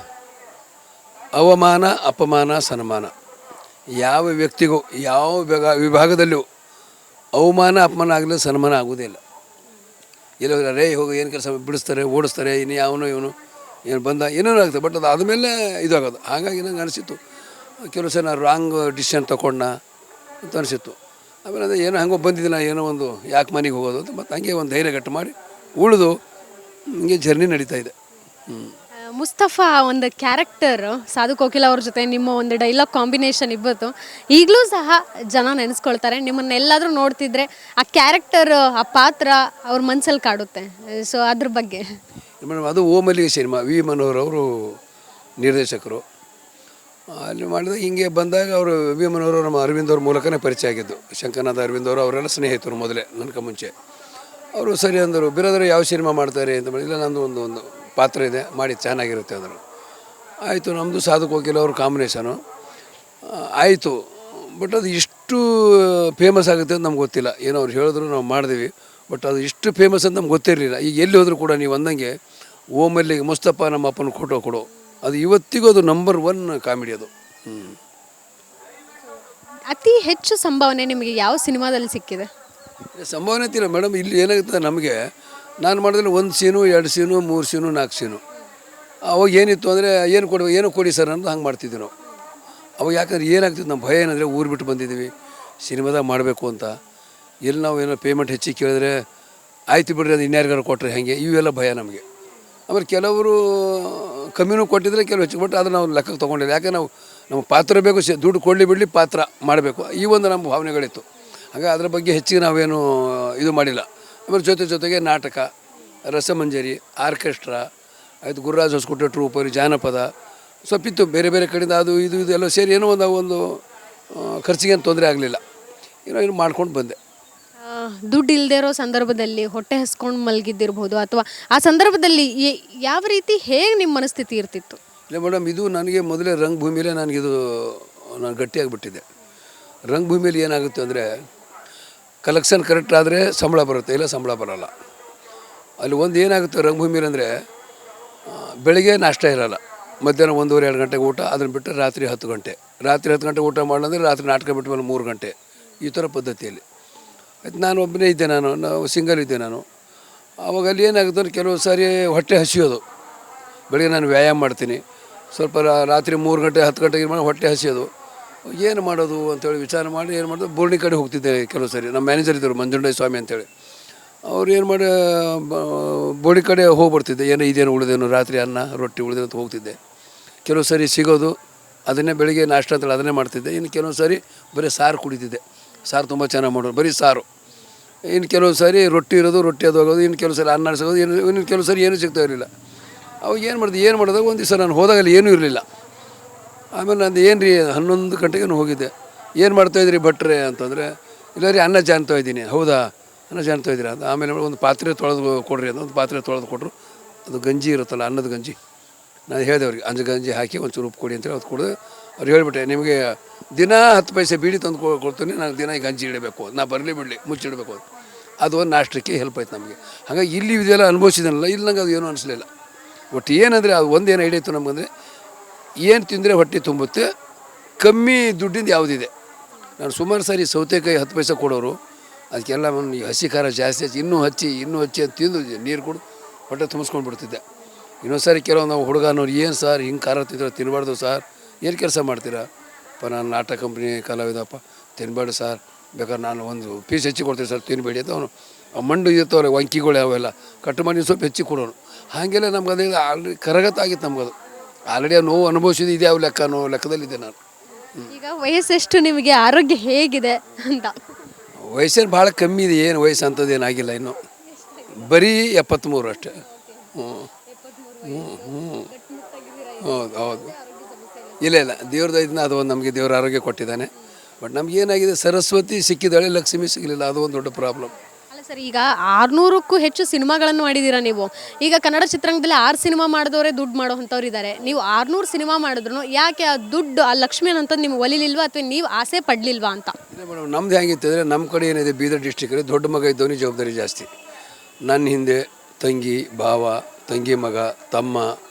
ಅವಮಾನ ಅಪಮಾನ ಸನ್ಮಾನ. ಯಾವ ವ್ಯಕ್ತಿಗೂ ಯಾವ ವಿಭಾಗದಲ್ಲೂ ಅವಮಾನ ಅಪಮಾನ ಆಗಲಿ ಸನ್ಮಾನ ಆಗೋದೇ ಇಲ್ಲ. ಎಲ್ಲೋ ರೇ ಹೋಗಿ ಏನು ಕೆಲಸ ಬಿಡಿಸ್ತಾರೆ, ಓಡಿಸ್ತಾರೆ, ಇನ್ನು ಅವನು ಇವನು ಏನು ಬಂದ ಏನೇನೋ ಆಗ್ತದೆ. ಬಟ್ ಅದು ಆದಮೇಲೆ ಇದಾಗೋದು. ಹಾಗಾಗಿ ನಂಗೆ ಅನಿಸಿತ್ತು ಕೆಲವು ಸಲ ನಾನು ರಾಂಗ್ ಡಿಸಿಷನ್ ತೊಗೊಂಡ ಅಂತ ಅನಿಸಿತ್ತು. ಆಮೇಲೆ ಅದೇ ಏನೋ ಹಂಗೆ ಬಂದಿದ್ದಿಲ್ಲ, ಏನೋ ಒಂದು ಯಾಕೆ ಮನೆಗೆ ಹೋಗೋದು ಅಂತ ಮತ್ತು ಹಂಗೆ ಒಂದು ಧೈರ್ಯ ಗಟ್ಟು ಮಾಡಿ ಉಳಿದು ಹಿಂಗೆ ಜರ್ನಿ ನಡೀತಾ ಇದೆ. ಮುಸ್ತಫಾ ಒಂದು ಕ್ಯಾರೆಕ್ಟರ್ ಸಾಧು ಕೋಕಿಲ ಅವ್ರ ಜೊತೆ ನಿಮ್ಮ ಒಂದು ಡೈಲಾಗ್ ಕಾಂಬಿನೇಷನ್ ಇಬ್ಬತ್ತು ಈಗಲೂ ಸಹ ಜನ ನೆನೆಸ್ಕೊಳ್ತಾರೆ. ನಿಮ್ಮನ್ನೆಲ್ಲಾದರೂ ನೋಡ್ತಿದ್ರೆ ಆ ಕ್ಯಾರೆಕ್ಟರ್, ಆ ಪಾತ್ರ ಅವ್ರ ಮನಸ್ಸಲ್ಲಿ ಕಾಡುತ್ತೆ. ಸೊ ಅದ್ರ ಬಗ್ಗೆ ಮೇಡಮ್, ಅದು ಓ ಮಲ್ಲಿಗೆ ಸಿನಿಮಾ, ವಿ ಮನೋಹರ್ ಅವರು ನಿರ್ದೇಶಕರು. ಅಲ್ಲಿ ಮಾಡಿದಾಗ ಹಿಂಗೆ ಬಂದಾಗ ಅವರು ವಿ ಮನೋಹರ್ ನಮ್ಮ ಅರವಿಂದ್ ಅವ್ರ ಮೂಲಕನೇ ಪರಿಚಯ ಆಗಿದ್ದು. ಶಂಕರನಾಥ ಅರವಿಂದ್ ಅವರು ಅವರೆಲ್ಲ ಸ್ನೇಹಿತರು ಮೊದಲೇ ನನಗೆ ಮುಂಚೆ. ಅವರು ಸರಿ ಅಂದರು, ಬೇರೆಯವರು ಯಾವ ಸಿನಿಮಾ ಮಾಡ್ತಾರೆ ಅಂತ ಮಾಡಿಲ್ಲ, ನಂದು ಒಂದು ಪಾತ್ರ ಇದೆ, ಮಾಡಿ ಚೆನ್ನಾಗಿರುತ್ತೆ ಅಂದರು. ಆಯಿತು, ನಮ್ಮದು ಸಾಧು ಕೋಕಿಲ ಅವ್ರ ಕಾಂಬಿನೇಷನು ಆಯಿತು. ಬಟ್ ಅದು ಇಷ್ಟು ಫೇಮಸ್ ಆಗುತ್ತೆ ಅಂತ ನಮ್ಗೆ ಗೊತ್ತಿಲ್ಲ. ಏನೋ ಅವ್ರು ಹೇಳಿದ್ರು, ನಾವು ಮಾಡಿದ್ವಿ. ಬಟ್ ಅದು ಇಷ್ಟು ಫೇಮಸ್ ಅಂತ ನಮ್ಗೆ ಗೊತ್ತಿರಲಿಲ್ಲ. ಈಗ ಎಲ್ಲಿ ಹೋದರೂ ಕೂಡ ನೀವು ಅಂದಂಗೆ ಓ ಮಲ್ಲಿಗೆ ಮುಸ್ತಫಾ ನಮ್ಮ ಅಪ್ಪನ ಫೋಟೋ ಕೊಡು, ಅದು ಇವತ್ತಿಗೂ ಅದು ನಂಬರ್ 1 ಕಾಮಿಡಿ ಅದು. ಅತಿ ಹೆಚ್ಚು ಸಂಭಾವನೆ ನಿಮಗೆ ಯಾವ ಸಿನಿಮಾದಲ್ಲಿ ಸಿಕ್ಕಿದೆ? ಸಂಭಾವನೆ ಇಲ್ಲ ಮೇಡಮ್. ಇಲ್ಲಿ ಏನಾಗುತ್ತೆ ನಮಗೆ, ನಾನು ಮಾಡಿದ್ರೆ 1 ಸೀನು 2 ಸೀನು 3 ಸೀನು 4 ಸೀನು. ಅವಾಗ ಏನಿತ್ತು ಅಂದರೆ ಏನು ಕೊಡಿ ಸರ್ ಅಂತ ಹಂಗೆ ಮಾಡ್ತಿದ್ವಿ ನಾವು. ಅವಾಗ ಯಾಕಂದ್ರೆ ಏನಾಗ್ತಿತ್ತು, ನಮ್ಮ ಭಯ ಏನಂದರೆ ಊರು ಬಿಟ್ಟು ಬಂದಿದ್ದೀವಿ, ಸಿನಿಮಾದಾಗ ಮಾಡಬೇಕು ಅಂತ. ಎಲ್ಲಿ ನಾವು ಏನೋ ಪೇಮೆಂಟ್ ಹೆಚ್ಚಿಗೆ ಕೇಳಿದ್ರೆ ಆಯ್ತು ಬಿಡ್ರಿ, ಅದು ಇನ್ಯಾರಿಗಾರು ಕೊಟ್ಟರೆ ಹೇಗೆ, ಇವೆಲ್ಲ ಭಯ ನಮಗೆ. ಆಮೇಲೆ ಕೆಲವರು ಕಮ್ಮಿನೂ ಕೊಟ್ಟಿದ್ರೆ, ಕೆಲವು ಹೆಚ್ಚು, ಬಟ್ ಅದು ನಾವು ಲೆಕ್ಕಕ್ಕೆ ತೊಗೊಂಡಿಲ್ಲ. ಯಾಕೆ ನಾವು ನಮ್ಮ ಪಾತ್ರ ಬೇಕು, ದುಡ್ಡು ಕೊಡಲಿ ಬಿಡಲಿ, ಪಾತ್ರ ಮಾಡಬೇಕು, ಈ ಒಂದು ನಮ್ಮ ಭಾವನೆಗಳಿತ್ತು. ಹಾಗೆ ಅದ್ರ ಬಗ್ಗೆ ಹೆಚ್ಚಿಗೆ ನಾವೇನು ಇದು ಮಾಡಿಲ್ಲ. ಆಮೇಲೆ ಜೊತೆಗೆ ನಾಟಕ, ರಸಮಂಜರಿ, ಆರ್ಕೆಸ್ಟ್ರಾ, ಆಯಿತು ಗುರುರಾಜ್ ಹೊಸಕೋಟೆ ಟ್ರೂಪರಿ, ಜಾನಪದ ಸ್ವಲ್ಪ ಇತ್ತು ಬೇರೆ ಬೇರೆ ಕಡೆಯಿಂದ. ಅದು ಇದು ಎಲ್ಲ ಸೇರಿ ಏನೋ ಒಂದು ಖರ್ಚಿಗೇನು ತೊಂದರೆ ಆಗಲಿಲ್ಲ, ಏನು ಮಾಡ್ಕೊಂಡು ಬಂದೆ. ದುಡ್ಡು ಇಲ್ಲದೆ ಇರೋ ಸಂದರ್ಭದಲ್ಲಿ ಹೊಟ್ಟೆ ಹಸ್ಕೊಂಡು ಮಲಗಿದ್ದಿರ್ಬೋದು, ಅಥವಾ ಆ ಸಂದರ್ಭದಲ್ಲಿ ಯಾವ ರೀತಿ ಹೇಗೆ ನಿಮ್ಮ ಮನಸ್ಥಿತಿ ಇರ್ತಿತ್ತು? ಇಲ್ಲ ಮೇಡಮ್, ಇದು ನನಗೆ ಮೊದಲೇ ರಂಗಭೂಮಿಯಲ್ಲೇ ನಾನು ಗಟ್ಟಿಯಾಗಿಬಿಟ್ಟಿದ್ದೆ. ರಂಗಭೂಮಿಯಲ್ಲಿ ಏನಾಗುತ್ತೆ ಅಂದರೆ, ಕಲೆಕ್ಷನ್ ಕರೆಕ್ಟ್ ಆದರೆ ಸಂಬಳ ಬರುತ್ತೆ, ಇಲ್ಲ ಸಂಬಳ ಬರೋಲ್ಲ. ಅಲ್ಲಿ ಒಂದು ಏನಾಗುತ್ತೆ ರಂಗಭೂಮಿಯಲ್ಲಿ ಅಂದರೆ, ಬೆಳಗ್ಗೆ ನಾಷ್ಟ ಇರೋಲ್ಲ, ಮಧ್ಯಾಹ್ನ 1:30-2 ಗಂಟೆಗೆ ಊಟ, ಅದನ್ನು ಬಿಟ್ಟರೆ ರಾತ್ರಿ 10 ಗಂಟೆ. ರಾತ್ರಿ 10 ಗಂಟೆ ಊಟ ಮಾಡಂದರೆ ರಾತ್ರಿ ನಾಟಕ ಬಿಟ್ಟ ಮೇಲೆ 3 ಗಂಟೆ, ಈ ಥರ ಪದ್ಧತಿಯಲ್ಲಿ. ಆಯ್ತು, ನಾನು ಒಬ್ಬನೇ ಇದ್ದೆ, ನಾವು ಸಿಂಗಲ್ ಇದ್ದೆ ನಾನು. ಆವಾಗ ಅಲ್ಲಿ ಏನಾಗುತ್ತೆ ಅಂದರೆ, ಕೆಲವು ಸಾರಿ ಹೊಟ್ಟೆ ಹಸಿಯೋದು. ಬೆಳಗ್ಗೆ ನಾನು ವ್ಯಾಯಾಮ ಮಾಡ್ತೀನಿ, ಸ್ವಲ್ಪ ರಾತ್ರಿ 3 ಗಂಟೆ 10 ಗಂಟೆಗೆ ಮಾಡಿ ಹೊಟ್ಟೆ ಹಸಿಯೋದು. ಏನು ಮಾಡೋದು ಅಂತೇಳಿ ವಿಚಾರ ಮಾಡಿ ಏನು ಮಾಡೋದು, ಬೋರ್ಡಿ ಕಡೆ ಹೋಗ್ತಿದ್ದೆ ಕೆಲವು ಸರಿ. ನಮ್ಮ ಮ್ಯಾನೇಜರ್ ಇದ್ದರು ಮಂಜುಂಡಯ್ಯ ಸ್ವಾಮಿ ಅಂತೇಳಿ, ಅವ್ರು ಏನು ಮಾಡಿ ಬೋರ್ಡಿ ಕಡೆ ಹೋಗ್ಬಿಡ್ತಿದ್ದೆ. ಇದೇನು ಉಳಿದೇನು, ರಾತ್ರಿ ಅನ್ನ ರೊಟ್ಟಿ ಉಳಿದೇನು ಅಂತ ಹೋಗ್ತಿದ್ದೆ. ಕೆಲವು ಸರಿ ಸಿಗೋದು, ಅದನ್ನೇ ಬೆಳಿಗ್ಗೆ ನಾಷ್ಟ ಅಂತೇಳಿ ಅದನ್ನೇ ಮಾಡ್ತಿದ್ದೆ. ಇನ್ನು ಕೆಲವು ಸಾರಿ ಬರೀ ಸಾರು ಕುಡಿತಿದ್ದೆ, ಸಾರು ತುಂಬ ಚೆನ್ನಾಗಿ ಮಾಡೋರು, ಬರೀ ಸಾರು. ಇನ್ನು ಕೆಲವು ಸಾರಿ ರೊಟ್ಟಿ ಇರೋದು, ರೊಟ್ಟಿ ಅದು ಹೋಗೋದು. ಇನ್ನು ಕೆಲವು ಸರಿ ಅನ್ನ ಸಿಗೋದು, ಇನ್ನು ಕೆಲವು ಸರಿ ಏನೂ ಸಿಗ್ತಾ ಇರಲಿಲ್ಲ. ಅವಾಗ ಏನು ಮಾಡೋದು ಒಂದು ದಿವಸ ನಾನು ಹೋದಾಗ ಅಲ್ಲಿ ಏನೂ ಇರಲಿಲ್ಲ. ಆಮೇಲೆ ನಂದು ಏನು ರೀ 11 ಗಂಟೆಗೆ ಹೋಗಿದ್ದೆ. ಏನು ಮಾಡ್ತಾಯಿದ್ರಿ ಭಟ್ರೆ ಅಂತಂದರೆ, ಇಲ್ಲ ರೀ ಅನ್ನ ಜಾನ್ತಾ ಇದ್ದೀನಿ. ಹೌದಾ, ಅನ್ನ ಜಾನ್ತಾ ಇದ್ದೀರಾ ಅಂತ. ಆಮೇಲೆ ಒಂದು ಪಾತ್ರೆ ತೊಳೆದು ಕೊಡ್ರಿ ಅಂತ ಒಂದು ಪಾತ್ರೆ ತೊಳೆದು ಕೊಟ್ಟರು. ಅದು ಗಂಜಿ ಇರುತ್ತಲ್ಲ, ಅನ್ನದ ಗಂಜಿ. ನಾನು ಹೇಳಿದೆ ಅವ್ರಿಗೆ, ಗಂಜಿ ಹಾಕಿ ಒಂಚೂರು ಉಪ್ಪು ಕೊಡಿ ಅಂತೇಳಿ ಅದು ಕೊಡೋದು. ಅವ್ರು ಹೇಳಿಬಿಟ್ಟೆ, ನಿಮಗೆ ದಿನ 10 ಪೈಸೆ ಬೀಡಿ ತಂದು ಕೊಡ್ತೀನಿ, ನಾನು ದಿನ ಈ ಗಂಜಿ ಇಡಬೇಕು, ನಾ ಬರಲಿ ಬಿಡಲಿ ಮುಚ್ಚಿಡಬೇಕು ಅಂತ. ಅದು ಒಂದು ನಾಷ್ಟಕ್ಕೆ ಹೆಲ್ಪ್ ಆಯ್ತು ನಮಗೆ. ಹಾಗಾಗಿ ಇಲ್ಲಿ ಇದೆಲ್ಲ ಅನುಭವಿಸಿದನಲ್ಲ, ಇಲ್ಲಿ ನಂಗೆ ಅದು ಏನೂ ಅನಿಸ್ಲಿಲ್ಲ. ಒಟ್ಟು ಏನಂದರೆ, ಅದು ಒಂದೇನು ಐಡಿಯಾ ಇತ್ತು ನಮಗಂದರೆ, ಏನು ತಿಂದರೆ ಹೊಟ್ಟೆ ತುಂಬುತ್ತೆ, ಕಮ್ಮಿ ದುಡ್ಡಿಂದ ಯಾವುದಿದೆ. ನಾನು ಸುಮಾರು ಸಾರಿ ಸೌತೆಕಾಯಿ 10 ಪೈಸೆ ಕೊಡೋರು, ಅದಕ್ಕೆಲ್ಲ ಈ ಹಸಿ ಖಾರ ಜಾಸ್ತಿ ಹಚ್ಚಿ ಇನ್ನೂ ಹಚ್ಚಿ ಅಂತ ತಿಂದು ನೀರು ಕೊಡು ಹೊಟ್ಟೆ ತುಂಬಿಸ್ಕೊಂಡು ಬಿಡ್ತಿದ್ದೆ. ಇನ್ನೊಂದು ಸಾರಿ ಕೆಲವು ನಾವು ಹುಡುಗನವ್ರು, ಏನು ಸರ್ ಹಿಂಗೆ ಖಾರ ತಿನ್ನಬಾರ್ದು ಸರ್, ಏನು ಕೆಲಸ ಮಾಡ್ತೀರಾ? ನಾನು ನಾಟಕ ಕಂಪ್ನಿ ಕಲಾವಿದಪ್ಪ, ತಿನ್ನಬೇಡ ಸರ್, ಬೇಕಾದ್ರೆ ನಾನು ಒಂದು ಪೀಸ್ ಹೆಚ್ಚಿ ಕೊಡ್ತೀನಿ ಸರ್, ತಿನ್ನಬೇಡಿ ಅಂತ. ಅವನು ಮಂಡು ಇರ್ತವ್ರೆ ವಂಕಿಗಳು ಅವೆಲ್ಲ ಕಟ್ಟು ಮಾಡಿ ಸ್ವಲ್ಪ ಹೆಚ್ಚಿ ಕೊಡೋನು. ಹಾಗೆಲ್ಲ ನಮ್ಗೆ ಅದೇ ಆಲ್ರೆಡಿ ಕರಗತ್ತಾಗಿತ್ತು ನಮ್ಗದು. ಆಲ್ರೆಡಿ ನೋವು ಅನುಭವಿಸಿದ್ದು ಇದೆ, ಯಾವ ಲೆಕ್ಕದಲ್ಲಿದ್ದೆ ನಾನು. ಈಗ ವಯಸ್ಸೆಷ್ಟು ನಿಮಗೆ, ಆರೋಗ್ಯ ಹೇಗಿದೆ ಅಂತ? ವಯಸ್ಸೇನು ಭಾಳ ಕಮ್ಮಿ ಇದೆ, ಏನು ವಯಸ್ಸು ಅಂಥದ್ದು ಏನಾಗಿಲ್ಲ ಇನ್ನು, ಬರೀ 73 ಅಷ್ಟೇ. ಹೌದು. ಇಲ್ಲ ದೇವ್ರ ದಯದಿಂದ ಅದು ಒಂದು ನಮಗೆ ದೇವ್ರ ಆರೋಗ್ಯ ಕೊಟ್ಟಿದ್ದಾನೆ. ಬಟ್ ನಮಗೇನಾಗಿದೆ, ಸರಸ್ವತಿ ಸಿಕ್ಕಿದ್ದಾಳೆ, ಲಕ್ಷ್ಮಿ ಸಿಗಲಿಲ್ಲ, ಅದು ಒಂದು ದೊಡ್ಡ ಪ್ರಾಬ್ಲಮ್. ಅಲ್ಲ ಸರ್, ಈಗ 600ಕ್ಕೂ ಹೆಚ್ಚು ಸಿನಿಮಾಗಳನ್ನು ಮಾಡಿದ್ದೀರಾ ನೀವು. ಈಗ ಕನ್ನಡ ಚಿತ್ರರಂಗದಲ್ಲಿ 6 ಸಿನಿಮಾ ಮಾಡಿದವರೇ ದುಡ್ಡು ಮಾಡೋ ಅಂಥವ್ರು ಇದ್ದಾರೆ. ನೀವು 600 ಸಿನಿಮಾ ಮಾಡಿದ್ರು ಯಾಕೆ ಆ ದುಡ್ಡು, ಆ ಲಕ್ಷ್ಮಿ ಅನ್ನೋಂಥದ್ದು ನಿಮ್ಗೆ ಒಲಿಲಿಲ್ವಾ, ಅಥವಾ ನೀವು ಆಸೆ ಪಡಲಿಲ್ವಾ ಅಂತ? ಇಲ್ಲ ಮೇಡಮ್, ನಮ್ದು ಹೆಂಗಿತ್ತಂದರೆ, ನಮ್ಮ ಕಡೆ ಏನಿದೆ, ಬೀದರ್ ಡಿಸ್ಟಿಕಲ್ಲಿ ದೊಡ್ಡ ಮಗ ಇದ್ದವನಿಗೆ ಜವಾಬ್ದಾರಿ ಜಾಸ್ತಿ. ನನ್ನ ಹಿಂದೆ ತಂಗಿ, ಭಾವ, ತಂಗಿ ಮಗ,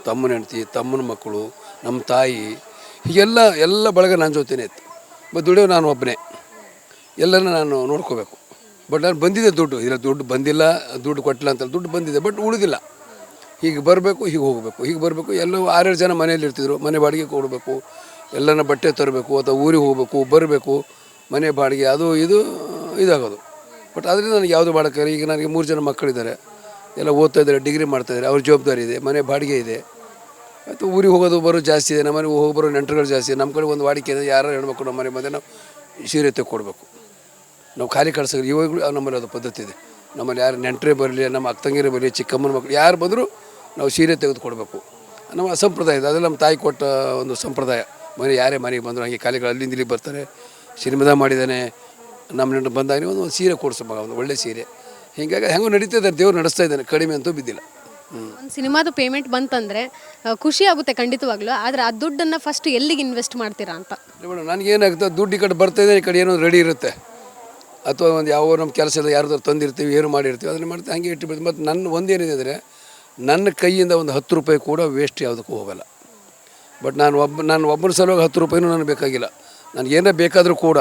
ತಮ್ಮನ ಹೆಂಡತಿ, ತಮ್ಮನ ಮಕ್ಕಳು, ನಮ್ಮ ತಾಯಿ, ಹೀಗೆಲ್ಲ ಬಳಗ ನನ್ನ ಜೊತೆನೇ ಇತ್ತು. ದುಡಿಯೋ ನಾನು ಒಬ್ಬನೇ, ಎಲ್ಲರನ್ನ ನಾನು ನೋಡ್ಕೋಬೇಕು. ಬಟ್ ನಾನು ಬಂದಿದೆ ದುಡ್ಡು, ಇಲ್ಲ ದುಡ್ಡು ಬಂದಿಲ್ಲ, ದುಡ್ಡು ಕೊಟ್ಟಿಲ್ಲ ಅಂತ ದುಡ್ಡು ಬಂದಿದೆ, ಬಟ್ ಉಳಿದಿಲ್ಲ. ಹೀಗೆ ಬರಬೇಕು, ಹೀಗೆ ಹೋಗಬೇಕು, ಹೀಗೆ ಬರಬೇಕು. ಎಲ್ಲವೂ 6-7 ಜನ ಮನೆಯಲ್ಲಿ ಇರ್ತಿದ್ರು, ಮನೆ ಬಾಡಿಗೆ ಕೊಡಬೇಕು, ಎಲ್ಲನ ಬಟ್ಟೆ ತರಬೇಕು ಅಥವಾ ಊರಿಗೆ ಹೋಗಬೇಕು, ಬರಬೇಕು, ಮನೆ ಬಾಡಿಗೆ ಅದು ಇದು ಇದಾಗೋದು. ಬಟ್ ಅದರಿಂದ ನನಗೆ ಯಾವುದು ಮಾಡೋಕ್ಕಾಗಲ್ಲ. ಈಗ ನನಗೆ 3 ಜನ ಮಕ್ಕಳಿದ್ದಾರೆ, ಎಲ್ಲ ಓದ್ತಾ ಇದ್ದಾರೆ, ಡಿಗ್ರಿ ಮಾಡ್ತಾಯಿದ್ದಾರೆ, ಅವ್ರ ಜವಾಬ್ದಾರಿ ಇದೆ, ಮನೆ ಬಾಡಿಗೆ ಇದೆ. ಮತ್ತು ಊರಿಗೆ ಹೋಗೋದು ಬರೋದು ಜಾಸ್ತಿ ಇದೆ, ನಮ್ಮ ಮನೆಗೆ ಹೋಗಿ ಬರೋ ನೆಂಟರುಗಳು ಜಾಸ್ತಿ. ನಮ್ಮ ಕಡೆ ಒಂದು ವಾಡಿಕೆ ಇದೆ, ಯಾರು ಹೆಣ್ಮಕ್ಳು ನಮ್ಮ ಮನೆ ಮಧ್ಯೆ ನಾವು ಸೀರೆ ತೆಕ್ಕೊಡ್ಬೇಕು. ನಾವು ಖಾಲಿ ಕಳ್ಸೋದು ಇವಾಗಲೂ ನಮ್ಮಲ್ಲಿ ಅದು ಪದ್ಧತಿ ಇದೆ. ನಮ್ಮಲ್ಲಿ ಯಾರು ನೆಂಟರೇ ಬರಲಿ, ನಮ್ಮ ಅಕ್ಕ ತಂಗಿರೇ ಬರಲಿ, ಚಿಕ್ಕಮ್ಮನ ಮಕ್ಕಳು ಯಾರು ಬಂದರೂ ನಾವು ಸೀರೆ ತೆಗೆದುಕೊಡ್ಬೇಕು. ನಮ್ಮ ಸಂಪ್ರದಾಯ ಇದೆ, ಅದೆಲ್ಲ ನಮ್ಮ ತಾಯಿ ಕೊಟ್ಟ ಒಂದು ಸಂಪ್ರದಾಯ. ಯಾರೇ ಮನೆಗೆ ಬಂದರು ಹಾಗೆ ಖಾಲಿಗಳು ಅಲ್ಲಿಂದ ಇಲ್ಲಿಗೆ ಬರ್ತಾರೆ, ಸಿನಿಮಾದ ಮಾಡಿದ್ದಾನೆ, ನಮ್ಮ ನೆಂಟು ಬಂದಾಗ ಒಂದು ಸೀರೆ ಕೊಡಿಸೋ ಮಗ, ಒಂದು ಒಳ್ಳೆ ಸೀರೆ. ಹೀಗಾಗಿ ಹೆಂಗೂ ನಡೀತಾ ಇದ್ದಾರೆ, ದೇವ್ರು ನಡೆಸ್ತಾ ಇದ್ದಾನೆ, ಕಡಿಮೆ ಅಂತೂ ಬಿದ್ದಿಲ್ಲ. ಒಂದು ಸಿನಿಮಾದ ಪೇಮೆಂಟ್ ಬಂತಂದರೆ ಖುಷಿ ಆಗುತ್ತೆ ಖಂಡಿತವಾಗ್ಲೂ. ಆದರೆ ಆ ದುಡ್ಡನ್ನು ಫಸ್ಟ್ ಎಲ್ಲಿಗೆ ಇನ್ವೆಸ್ಟ್ ಮಾಡ್ತೀರಾ ಅಂತ? ಮೇಡಮ್ ನನಗೇನಾಗುತ್ತೆ, ದುಡ್ಡು ಈ ಕಡೆ ಬರ್ತಾಯಿದೆ, ಈ ಕಡೆ ಏನೋ ರೆಡಿ ಇರುತ್ತೆ, ಅಥವಾ ಒಂದು ಯಾವ ನಮ್ಮ ಕೆಲಸ ಇಲ್ಲ, ಯಾರ್ದಾರು ತಂದಿರ್ತೀವಿ, ಏನು ಮಾಡಿರ್ತೀವಿ, ಅದನ್ನು ಮಾಡ್ತೀವಿ, ಹಂಗೆ ಇಟ್ಟು. ಮತ್ತು ನನ್ನ ಒಂದೇನಿದೆ ಅಂದರೆ, ನನ್ನ ಕೈಯಿಂದ ಒಂದು 10 ರೂಪಾಯಿ ಕೂಡ ವೇಸ್ಟ್ ಯಾವುದಕ್ಕೂ ಹೋಗಲ್ಲ. ಬಟ್ ನಾನು ಒಬ್ಬನ ಸಲುವಾಗಿ 10 ರೂಪಾಯಿನೂ ನನಗೆ ಬೇಕಾಗಿಲ್ಲ. ನನಗೇನೇ ಬೇಕಾದರೂ ಕೂಡ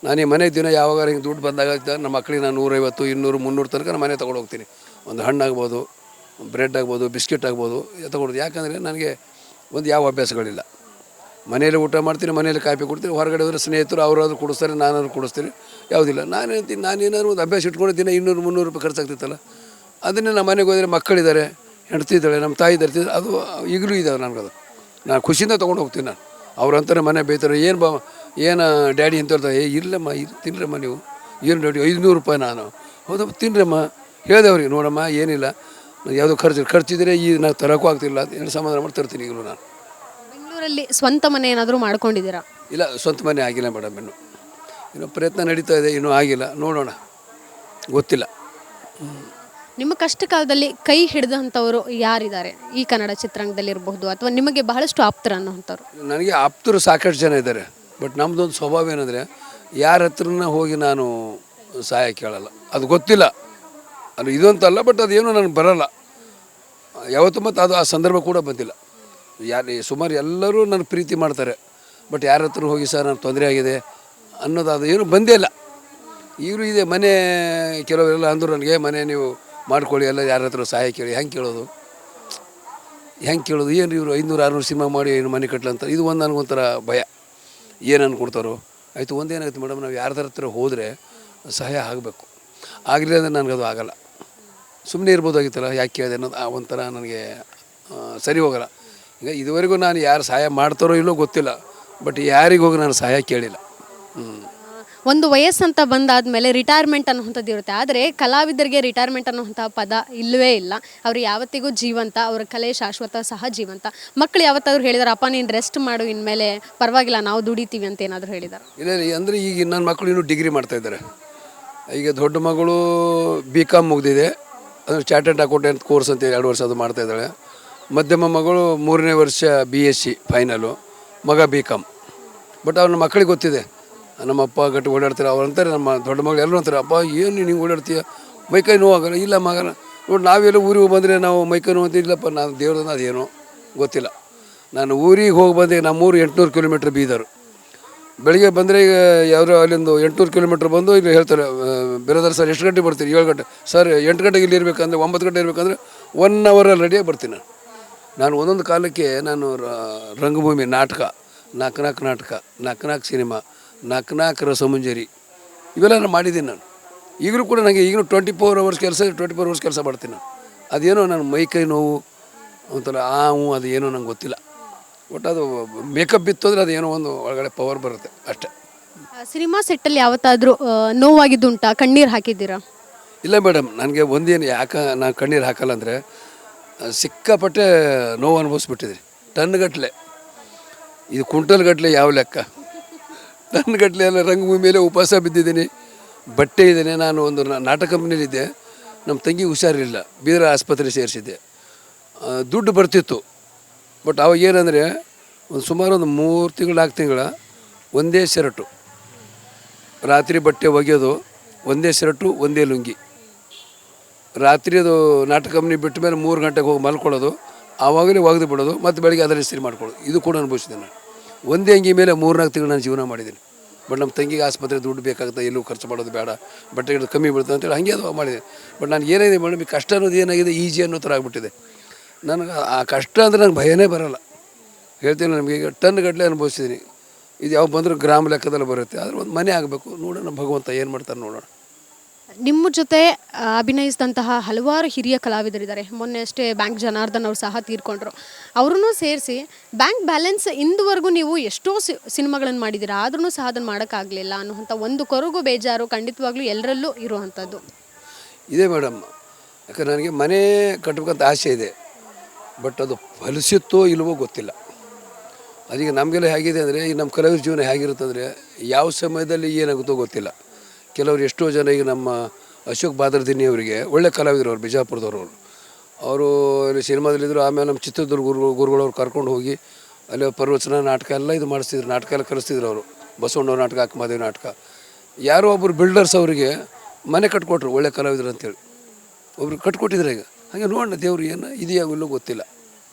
ನಾನು ಈ ಮನೆ ದಿನ ಯಾವಾಗ ಹಿಂಗೆ ದುಡ್ಡು ಬಂದಾಗ ನಮ್ಮ ಮಕ್ಕಳಿಗೆ ನಾನು 150, 200, 300 ತನಕ ನಾನು ಮನೆ ತೊಗೊಂಡು ಹೋಗ್ತೀನಿ. ಒಂದು ಹಣ್ಣಾಗ್ಬೋದು, ಬ್ರೆಡ್ ಆಗ್ಬೋದು, ಬಿಸ್ಕೆಟ್ ಆಗ್ಬೋದು ತೊಗೊಳೋದು. ಯಾಕಂದರೆ ನನಗೆ ಒಂದು ಯಾವ ಅಭ್ಯಾಸಗಳಿಲ್ಲ. ಮನೆಯಲ್ಲಿ ಊಟ ಮಾಡ್ತೀನಿ, ಮನೆಯಲ್ಲಿ ಕಾಫಿ ಕೊಡ್ತೀನಿ, ಹೊರಗಡೆ ಹೋದರೆ ಸ್ನೇಹಿತರು ಅವರಾದ್ರೂ ಕೊಡಿಸ್ತಾರೆ, ನಾನಾದ್ರೂ ಕೊಡಿಸ್ತೀನಿ, ಯಾವುದಿಲ್ಲ. ನಾನೇನಾದ್ರು ಒಂದು ಅಭ್ಯಾಸ ಇಟ್ಕೊಂಡು ದಿನ 200, 300 ರೂಪಾಯಿ ಖರ್ಚಾಗ್ತಿತ್ತಲ್ಲ, ಅದನ್ನೇ ನಮ್ಮ ಮನೆಗೆ ಹೋದರೆ ಮಕ್ಕಳಿದ್ದಾರೆ, ಹೆಂಡ್ತಿ ಇದ್ದಾಳೆ, ನಮ್ಮ ತಾಯಿ ಇದ್ದಾರೆ, ಅದು ಈಗಲೂ ಇದ್ದಾವೆ ನನಗದು. ನಾನು ಖುಷಿಯಿಂದ ತೊಗೊಂಡು ಹೋಗ್ತೀನಿ. ನಾನು ಅವ್ರಂತಾರೆ ಮನೆ ಬೈತಾರೆ, ಏನು ಡ್ಯಾಡಿ ಅಂತ ಹೇಳ್ತಾರೆ. ಇಲ್ಲಮ್ಮ, ತಿನ್ರಮ್ಮ ನೀವು, ಏನು ಡ್ಯಾಡಿ 500 ರೂಪಾಯಿ? ನಾನು ಹೌದಮ್ಮ ತಿನ್ರಮ್ಮ ಹೇಳಿದವ್ರಿಗೆ, ನೋಡಮ್ಮ ಏನಿಲ್ಲ, ಯಾವುದೋ ಖರ್ಚಿದ್ರೆ ನಾವು ತರೋಕ್ಕೂ ಆಗ್ತಿಲ್ಲ, ಏನು ಸಮಾಧಾನ ಮಾಡಿ ತರ್ತೀನಿ. ಈಗಲೂ ನಾನು ಬೆಂಗಳೂರಲ್ಲಿ ಸ್ವಂತ ಮನೆ ಏನಾದರೂ ಮಾಡ್ಕೊಂಡಿದ್ದೀರಾ? ಇಲ್ಲ, ಸ್ವಂತ ಮನೆ ಆಗಿಲ್ಲ ಮೇಡಮ್. ಇನ್ನೂ ಪ್ರಯತ್ನ ನಡೀತಾ ಇದೆ, ಇನ್ನೂ ಆಗಿಲ್ಲ, ನೋಡೋಣ, ಗೊತ್ತಿಲ್ಲ. ನಿಮ್ಮ ಕಷ್ಟ ಕಾಲದಲ್ಲಿ ಕೈ ಹಿಡಿದಂಥವರು ಯಾರಿದ್ದಾರೆ ಈ ಕನ್ನಡ ಚಿತ್ರರಂಗದಲ್ಲಿರಬಹುದು, ಅಥವಾ ನಿಮಗೆ ಬಹಳಷ್ಟು ಆಪ್ತರ ಅನ್ನೋಂಥವ್ರು? ನನಗೆ ಆಪ್ತರು ಸಾಕಷ್ಟು ಜನ ಇದ್ದಾರೆ. ಬಟ್ ನಮ್ಮದೊಂದು ಸ್ವಭಾವ ಏನಂದರೆ, ಯಾರ ಹತ್ರನ ಹೋಗಿ ನಾನು ಸಹಾಯ ಕೇಳಲ್ಲ. ಅದು ಗೊತ್ತಿಲ್ಲ, ಅದು ಇದು ಅಂತಲ್ಲ, ಬಟ್ ಅದೇನು ನನಗೆ ಬರೋಲ್ಲ ಯಾವತ್ತು. ಮತ್ತು ಅದು ಆ ಸಂದರ್ಭ ಕೂಡ ಬಂದಿಲ್ಲ. ಸುಮಾರು ಎಲ್ಲರೂ ನನ್ನ ಪ್ರೀತಿ ಮಾಡ್ತಾರೆ, ಬಟ್ ಯಾರ ಹತ್ರ ಹೋಗಿ ಸರ್ ನನಗೆ ತೊಂದರೆ ಆಗಿದೆ ಅನ್ನೋದು ಅದು ಏನು ಬಂದೇ ಇಲ್ಲ. ಈಗಲೂ ಇದೆ ಮನೆ, ಕೆಲವರೆಲ್ಲ ಅಂದರು ನನಗೆ, ಮನೆ ನೀವು ಮಾಡ್ಕೊಳ್ಳಿ, ಎಲ್ಲ ಯಾರ ಹತ್ರ ಸಹಾಯ ಕೇಳಿ. ಹೆಂಗೆ ಕೇಳೋದು ಏನು ಇವರು 500-600 ಸಿನಿಮಾ ಮಾಡಿ ಏನು ಮನೆ ಕಟ್ಟಲಂತ. ಇದು ಒಂದು ನನಗೊಂಥರ ಭಯ, ಏನು ಅಂದ್ಕೊಡ್ತಾರೋ. ಆಯಿತು, ಒಂದೇನಾಗುತ್ತೆ ಮೇಡಮ್, ನಾವು ಯಾರ್ದಾರ ಹತ್ರ ಹೋದರೆ ಸಹಾಯ ಆಗಬೇಕು. ಆಗಲಿಲ್ಲ ಅಂದರೆ ನನಗದು ಆಗಲ್ಲ. ಸುಮ್ಮನೆ ಇರ್ಬೋದಾಗಿತ್ತಲ್ಲ, ಯಾಕೆ ಕೇಳಿದೆ ಅನ್ನೋದು ಒಂಥರ ನನಗೆ ಸರಿ ಹೋಗಲ್ಲ. ಈಗ ಇದುವರೆಗೂ ನಾನು ಯಾರು ಸಹಾಯ ಮಾಡ್ತಾರೋ ಇಲ್ಲೋ ಗೊತ್ತಿಲ್ಲ, ಬಟ್ ಯಾರಿಗೆ ಹೋಗಿ ನಾನು ಸಹಾಯ ಕೇಳಿಲ್ಲ. ಒಂದು ವಯಸ್ಸಂತ ಬಂದಾದಮೇಲೆ ರಿಟೈರ್ಮೆಂಟ್ ಅನ್ನುವಂಥದ್ದು ಇರುತ್ತೆ. ಆದರೆ ಕಲಾವಿದರಿಗೆ ರಿಟೈರ್ಮೆಂಟ್ ಅನ್ನುವಂಥ ಪದ ಇಲ್ಲವೇ ಇಲ್ಲ. ಅವರು ಯಾವತ್ತಿಗೂ ಜೀವಂತ, ಅವರ ಕಲೆ ಶಾಶ್ವತ ಸಹ ಜೀವಂತ. ಮಕ್ಕಳು ಯಾವತ್ತಾದ್ರೂ ಹೇಳಿದಾರೆ, ಅಪ್ಪ ನೀನು ರೆಸ್ಟ್ ಮಾಡು, ಇನ್ಮೇಲೆ ಪರವಾಗಿಲ್ಲ ನಾವು ದುಡಿತೀವಿ ಅಂತ ಏನಾದರೂ ಹೇಳಿದ್ದಾರೆ? ಇಲ್ಲ, ಅಂದರೆ ಈಗ ನನ್ನ ಮಕ್ಕಳು ಇನ್ನೂ ಡಿಗ್ರಿ ಮಾಡ್ತಾಯಿದ್ದಾರೆ. ಈಗ ದೊಡ್ಡ ಮಗಳು BCom ಮುಗಿದಿದೆ, ಅದು ಚಾರ್ಟೆಡ್ ಅಕೌಂಟೆಂಟ್ ಕೋರ್ಸ್ ಅಂತ 2 ವರ್ಷ ಅದು ಮಾಡ್ತಾಯಿದ್ದಾಳೆ. ಮಧ್ಯಮ ಮಗಳು 3ನೇ ವರ್ಷ BSc ಫೈನಲು, ಮಗ BCom. ಬಟ್ ಅವ್ರ ಮಕ್ಕಳಿಗೆ ಗೊತ್ತಿದೆ, ನಮ್ಮ ಅಪ್ಪ ಗಟ್ಟಿ ಓಡಾಡ್ತಾರೆ. ಅವ್ರು ಅಂತಾರೆ, ನಮ್ಮ ದೊಡ್ಡ ಮಗಳು ಎಲ್ಲರೂ ಅಂತಾರೆ, ಅಪ್ಪ ಏನು ನೀನು ಓಡಾಡ್ತೀಯ, ಮೈಕೈ ನೋವಾಗಲ್ಲ? ಇಲ್ಲ ಮಗನ, ನೋಡಿ ನಾವೆಲ್ಲ ಊರಿಗೆ ಬಂದರೆ ನಾವು ಮೈಕೈ ನೋವು ಅಂತ. ಇಲ್ಲಪ್ಪ, ನಾನು ದೇವ್ರನ್ನ ಅದೇನೋ ಗೊತ್ತಿಲ್ಲ. ನಾನು ಊರಿಗೆ ಹೋಗಿ ಬಂದೆ, ನಮ್ಮೂರು 800 ಕಿಲೋಮೀಟ್ರ್ ಬೀದರು. ಬೆಳಿಗ್ಗೆ ಬಂದರೆ ಈಗ ಯಾರೋ ಅಲ್ಲಿಂದು 800 ಕಿಲೋಮೀಟ್ರ್ ಬಂದು ಇಲ್ಲಿ ಹೇಳ್ತಾರೆ, ಬ್ರದರ್ ಸರ್ ಎಷ್ಟು ಗಂಟೆಗೆ ಬರ್ತೀರಿ? 7 ಗಂಟೆ. ಸರ್ 8 ಗಂಟೆಗೆ ಇಲ್ಲಿ ಇರಬೇಕಂದ್ರೆ 9 ಗಂಟೆ ಇರಬೇಕಂದ್ರೆ 1 ಅವರಲ್ಲಿ ರೆಡಿಯಾಗಿ ಬರ್ತೀನಿ. ನಾನು ಒಂದೊಂದು ಕಾಲಕ್ಕೆ ನಾನು ರಂಗಭೂಮಿ ನಾಟಕ, 4 ನಾಟಕ, 4 ಸಿನಿಮಾ, 4 ರಸಮಂಜರಿ ಇವೆಲ್ಲ ನಾನು ಮಾಡಿದ್ದೀನಿ. ನಾನು ಈಗಲೂ ಕೂಡ ನನಗೆ ಈಗಲೂ 24 ಅವರ್ಸ್ ಕೆಲಸ ಮಾಡ್ತೀನಿ ನಾನು. ಅದೇನೋ ನನ್ನ ಮೈಕೈ ನೋವು ಒಂಥರ ಅದು ಏನೋ ನಂಗೆ ಗೊತ್ತಿಲ್ಲ. ಒಟ್ಟು ಅದು ಮೇಕಪ್ ಬಿತ್ತು ಅಂದರೆ ಅದು ಏನೋ ಒಂದು ಒಳಗಡೆ ಪವರ್ ಬರುತ್ತೆ ಅಷ್ಟೇ. ಸಿನಿಮಾ ಸೆಟ್ಟಲ್ಲಿ ಯಾವತ್ತಾದರೂ ನೋವಾಗಿದ್ದುಂಟಾ? ಕಣ್ಣೀರು ಹಾಕಿದ್ದೀರಾ? ಇಲ್ಲ ಮೇಡಮ್, ನನಗೆ ಒಂದೇನು ಯಾಕೆ ನಾನು ಕಣ್ಣೀರು ಹಾಕಲ್ಲ ಅಂದರೆ, ಸಿಕ್ಕಾಪಟ್ಟೆ ನೋವು ಅನುಭವಿಸ್ಬಿಟ್ಟಿದ್ದೀನಿ. ಟನ್ಗಟ್ಟಲೆ, ಇದು ಕ್ವಿಂಟಲ್ಗಟ್ಟಲೆ ಯಾವ ಲೆಕ್ಕ, ಟನ್ಗಟ್ಟಲೆ ಎಲ್ಲ ರಂಗಭೂಮಿ ಮೇಲೆ ಉಪವಾಸ ಬಿದ್ದಿದ್ದೀನಿ, ಬಟ್ಟೆ ಇದ್ದೇನೆ. ನಾನು ಒಂದು ನಾಟಕ ಕಂಪ್ನಿಯಲ್ಲಿದ್ದೆ, ನಮ್ಮ ತಂಗಿ ಹುಷಾರಿರಲಿಲ್ಲ, ಬೀದರ್ ಆಸ್ಪತ್ರೆ ಸೇರಿಸಿದ್ದೆ. ದುಡ್ಡು ಬರ್ತಿತ್ತು, ಬಟ್ ಅವಾಗ ಏನಂದರೆ ಸುಮಾರು ಒಂದು 3 ತಿಂಗಳು 4 ತಿಂಗಳ ಒಂದೇ ಶರ್ಟು, ರಾತ್ರಿ ಬಟ್ಟೆ ಒಗೆಯೋದು, ಒಂದೇ ಶರ್ಟು, ಒಂದೇ ಲುಂಗಿ. ರಾತ್ರಿ ಅದು ನಾಟಕ ಕಂಪ್ನಿ ಬಿಟ್ಟ ಮೇಲೆ 3 ಗಂಟೆಗೆ ಹೋಗಿ ಮಲ್ಕೊಳ್ಳೋದು, ಆವಾಗಲೇ ಒಗೆದು ಬಿಡೋದು, ಮತ್ತು ಬೆಳಗ್ಗೆ ಅದರ ಇಸ್ತ್ರಿ ಮಾಡ್ಕೊಳ್ಳೋದು. ಇದು ಕೂಡ ಅನುಭವಿಸಿದೆ ನಾನು. ಒಂದೇ ಅಂಗಿ ಮೇಲೆ 3-4 ತಿಂಗಳು ನಾನು ಜೀವನ ಮಾಡಿದ್ದೀನಿ. ಬಟ್ ನಮ್ಮ ತಂಗಿಗೆ ಆಸ್ಪತ್ರೆ ದುಡ್ಡು ಬೇಕಾಗುತ್ತೆ, ಎಲ್ಲೂ ಖರ್ಚು ಮಾಡೋದು ಬೇಡ, ಬಟ್ಟೆಗಳು ಕಮ್ಮಿ ಬೀಳ್ತದೆ ಅಂತೇಳಿ ಹಾಗೆ ಅದು ಮಾಡಿದೆ. ಬಟ್ ನಾನು ಏನಿದೆ ಮೇಡಮ್, ಈ ಕಷ್ಟ ಅನ್ನೋದು ಏನಾಗಿದೆ ಈಜಿ ಅನ್ನೋ ಥರ ಆಗ್ಬಿಟ್ಟಿದೆ. ನನಗೆ ಆ ಕಷ್ಟ ಅಂದರೆ ನನಗೆ ಭಯನೇ ಬರೋಲ್ಲ. ಹೇಳ್ತೀನಿ, ನಮಗೆ ಈಗ ಟನ್ ಗಟ್ಟಲೆ ಅನುಭವಿಸಿದ್ದೀನಿ. ಇದು ಯಾವ ಬಂದರೂ ಗ್ರಾಮ ಲೆಕ್ಕದಲ್ಲಿ ಬರುತ್ತೆ. ಆದರೆ ಒಂದು ಮನೆ ಆಗಬೇಕು, ನೋಡೋಣ ಭಗವಂತ ಏನು ಮಾಡ್ತಾರೆ ನೋಡೋಣ. ನಿಮ್ಮ ಜೊತೆ ಅಭಿನಯಿಸಿದಂತಹ ಹಲವಾರು ಹಿರಿಯ ಕಲಾವಿದರಿದ್ದಾರೆ. ಮೊನ್ನೆ ಅಷ್ಟೇ ಬ್ಯಾಂಕ್ ಜನಾರ್ದನ್ ಅವರು ಸಹ ತೀರ್ಕೊಂಡ್ರು. ಅವ್ರನ್ನೂ ಸೇರಿಸಿ ಬ್ಯಾಂಕ್ ಬ್ಯಾಲೆನ್ಸ್ ಇಂದುವರೆಗೂ ನೀವು ಎಷ್ಟೋ ಸಿನಿಮಾಗಳನ್ನು ಮಾಡಿದ್ದೀರಾ, ಆದ್ರೂ ಸಹ ಅದನ್ನು ಮಾಡೋಕ್ಕಾಗಲಿಲ್ಲ ಅನ್ನುವಂಥ ಒಂದು ಕೊರಗು ಬೇಜಾರು ಖಂಡಿತವಾಗ್ಲೂ ಎಲ್ಲರಲ್ಲೂ ಇರುವಂಥದ್ದು ಇದೆ ಮೇಡಮ್. ಯಾಕಂದ್ರೆ ನನಗೆ ಮನೆ ಕಟ್ಟಬೇಕಂತ ಆಸೆ ಇದೆ, ಬಟ್ ಅದು ಫಲಿಸುತ್ತೋ ಇಲ್ವೋ ಗೊತ್ತಿಲ್ಲ. ಅದೀಗ ನಮಗೆಲ್ಲ ಹೇಗಿದೆ ಅಂದರೆ, ಈ ನಮ್ಮ ಕಲಾವಿದ ಜೀವನ ಹೇಗಿರುತ್ತೆ ಅಂದರೆ, ಯಾವ ಸಮಯದಲ್ಲಿ ಏನಾಗುತ್ತೋ ಗೊತ್ತಿಲ್ಲ. ಕೆಲವರು ಎಷ್ಟೋ ಜನ, ಈಗ ನಮ್ಮ ಅಶೋಕ್ ಬಾದರ್ದಿನಿ ಅವರಿಗೆ ಒಳ್ಳೆ ಕಲಾವಿದರು, ಅವರು ಬಿಜಾಪುರದವರು. ಅವರು ಇಲ್ಲಿ ಸಿನಿಮಾದಲ್ಲಿದ್ದರು. ಆಮೇಲೆ ನಮ್ಮ ಚಿತ್ರದುರ್ಗ ಗುರುಗಳವ್ರು ಕರ್ಕೊಂಡು ಹೋಗಿ ಅಲ್ಲಿ ಪ್ರವಚನ ನಾಟಕ ಎಲ್ಲ ಇದು ಮಾಡಿಸ್ತಿದ್ರು, ನಾಟಕ ಎಲ್ಲ ಕಲಿಸ್ತಿದ್ರು ಅವರು. ಬಸವಣ್ಣವ್ರ ನಾಟಕ, ಅಕ್ಕಮಹಾದೇವಿ ನಾಟಕ. ಯಾರೋ ಒಬ್ಬರು ಬಿಲ್ಡರ್ಸ್ ಅವರಿಗೆ ಮನೆ ಕಟ್ಕೊಟ್ರು, ಒಳ್ಳೆ ಕಲಾವಿದರು ಅಂತೇಳಿ ಒಬ್ರು ಕಟ್ಕೊಟ್ಟಿದ್ರೆ. ಈಗ ಹಾಗೆ ನೋಡೋಣ ದೇವ್ರು ಏನು ಇದೆಯಾ ಇಲ್ಲೋ ಗೊತ್ತಿಲ್ಲ.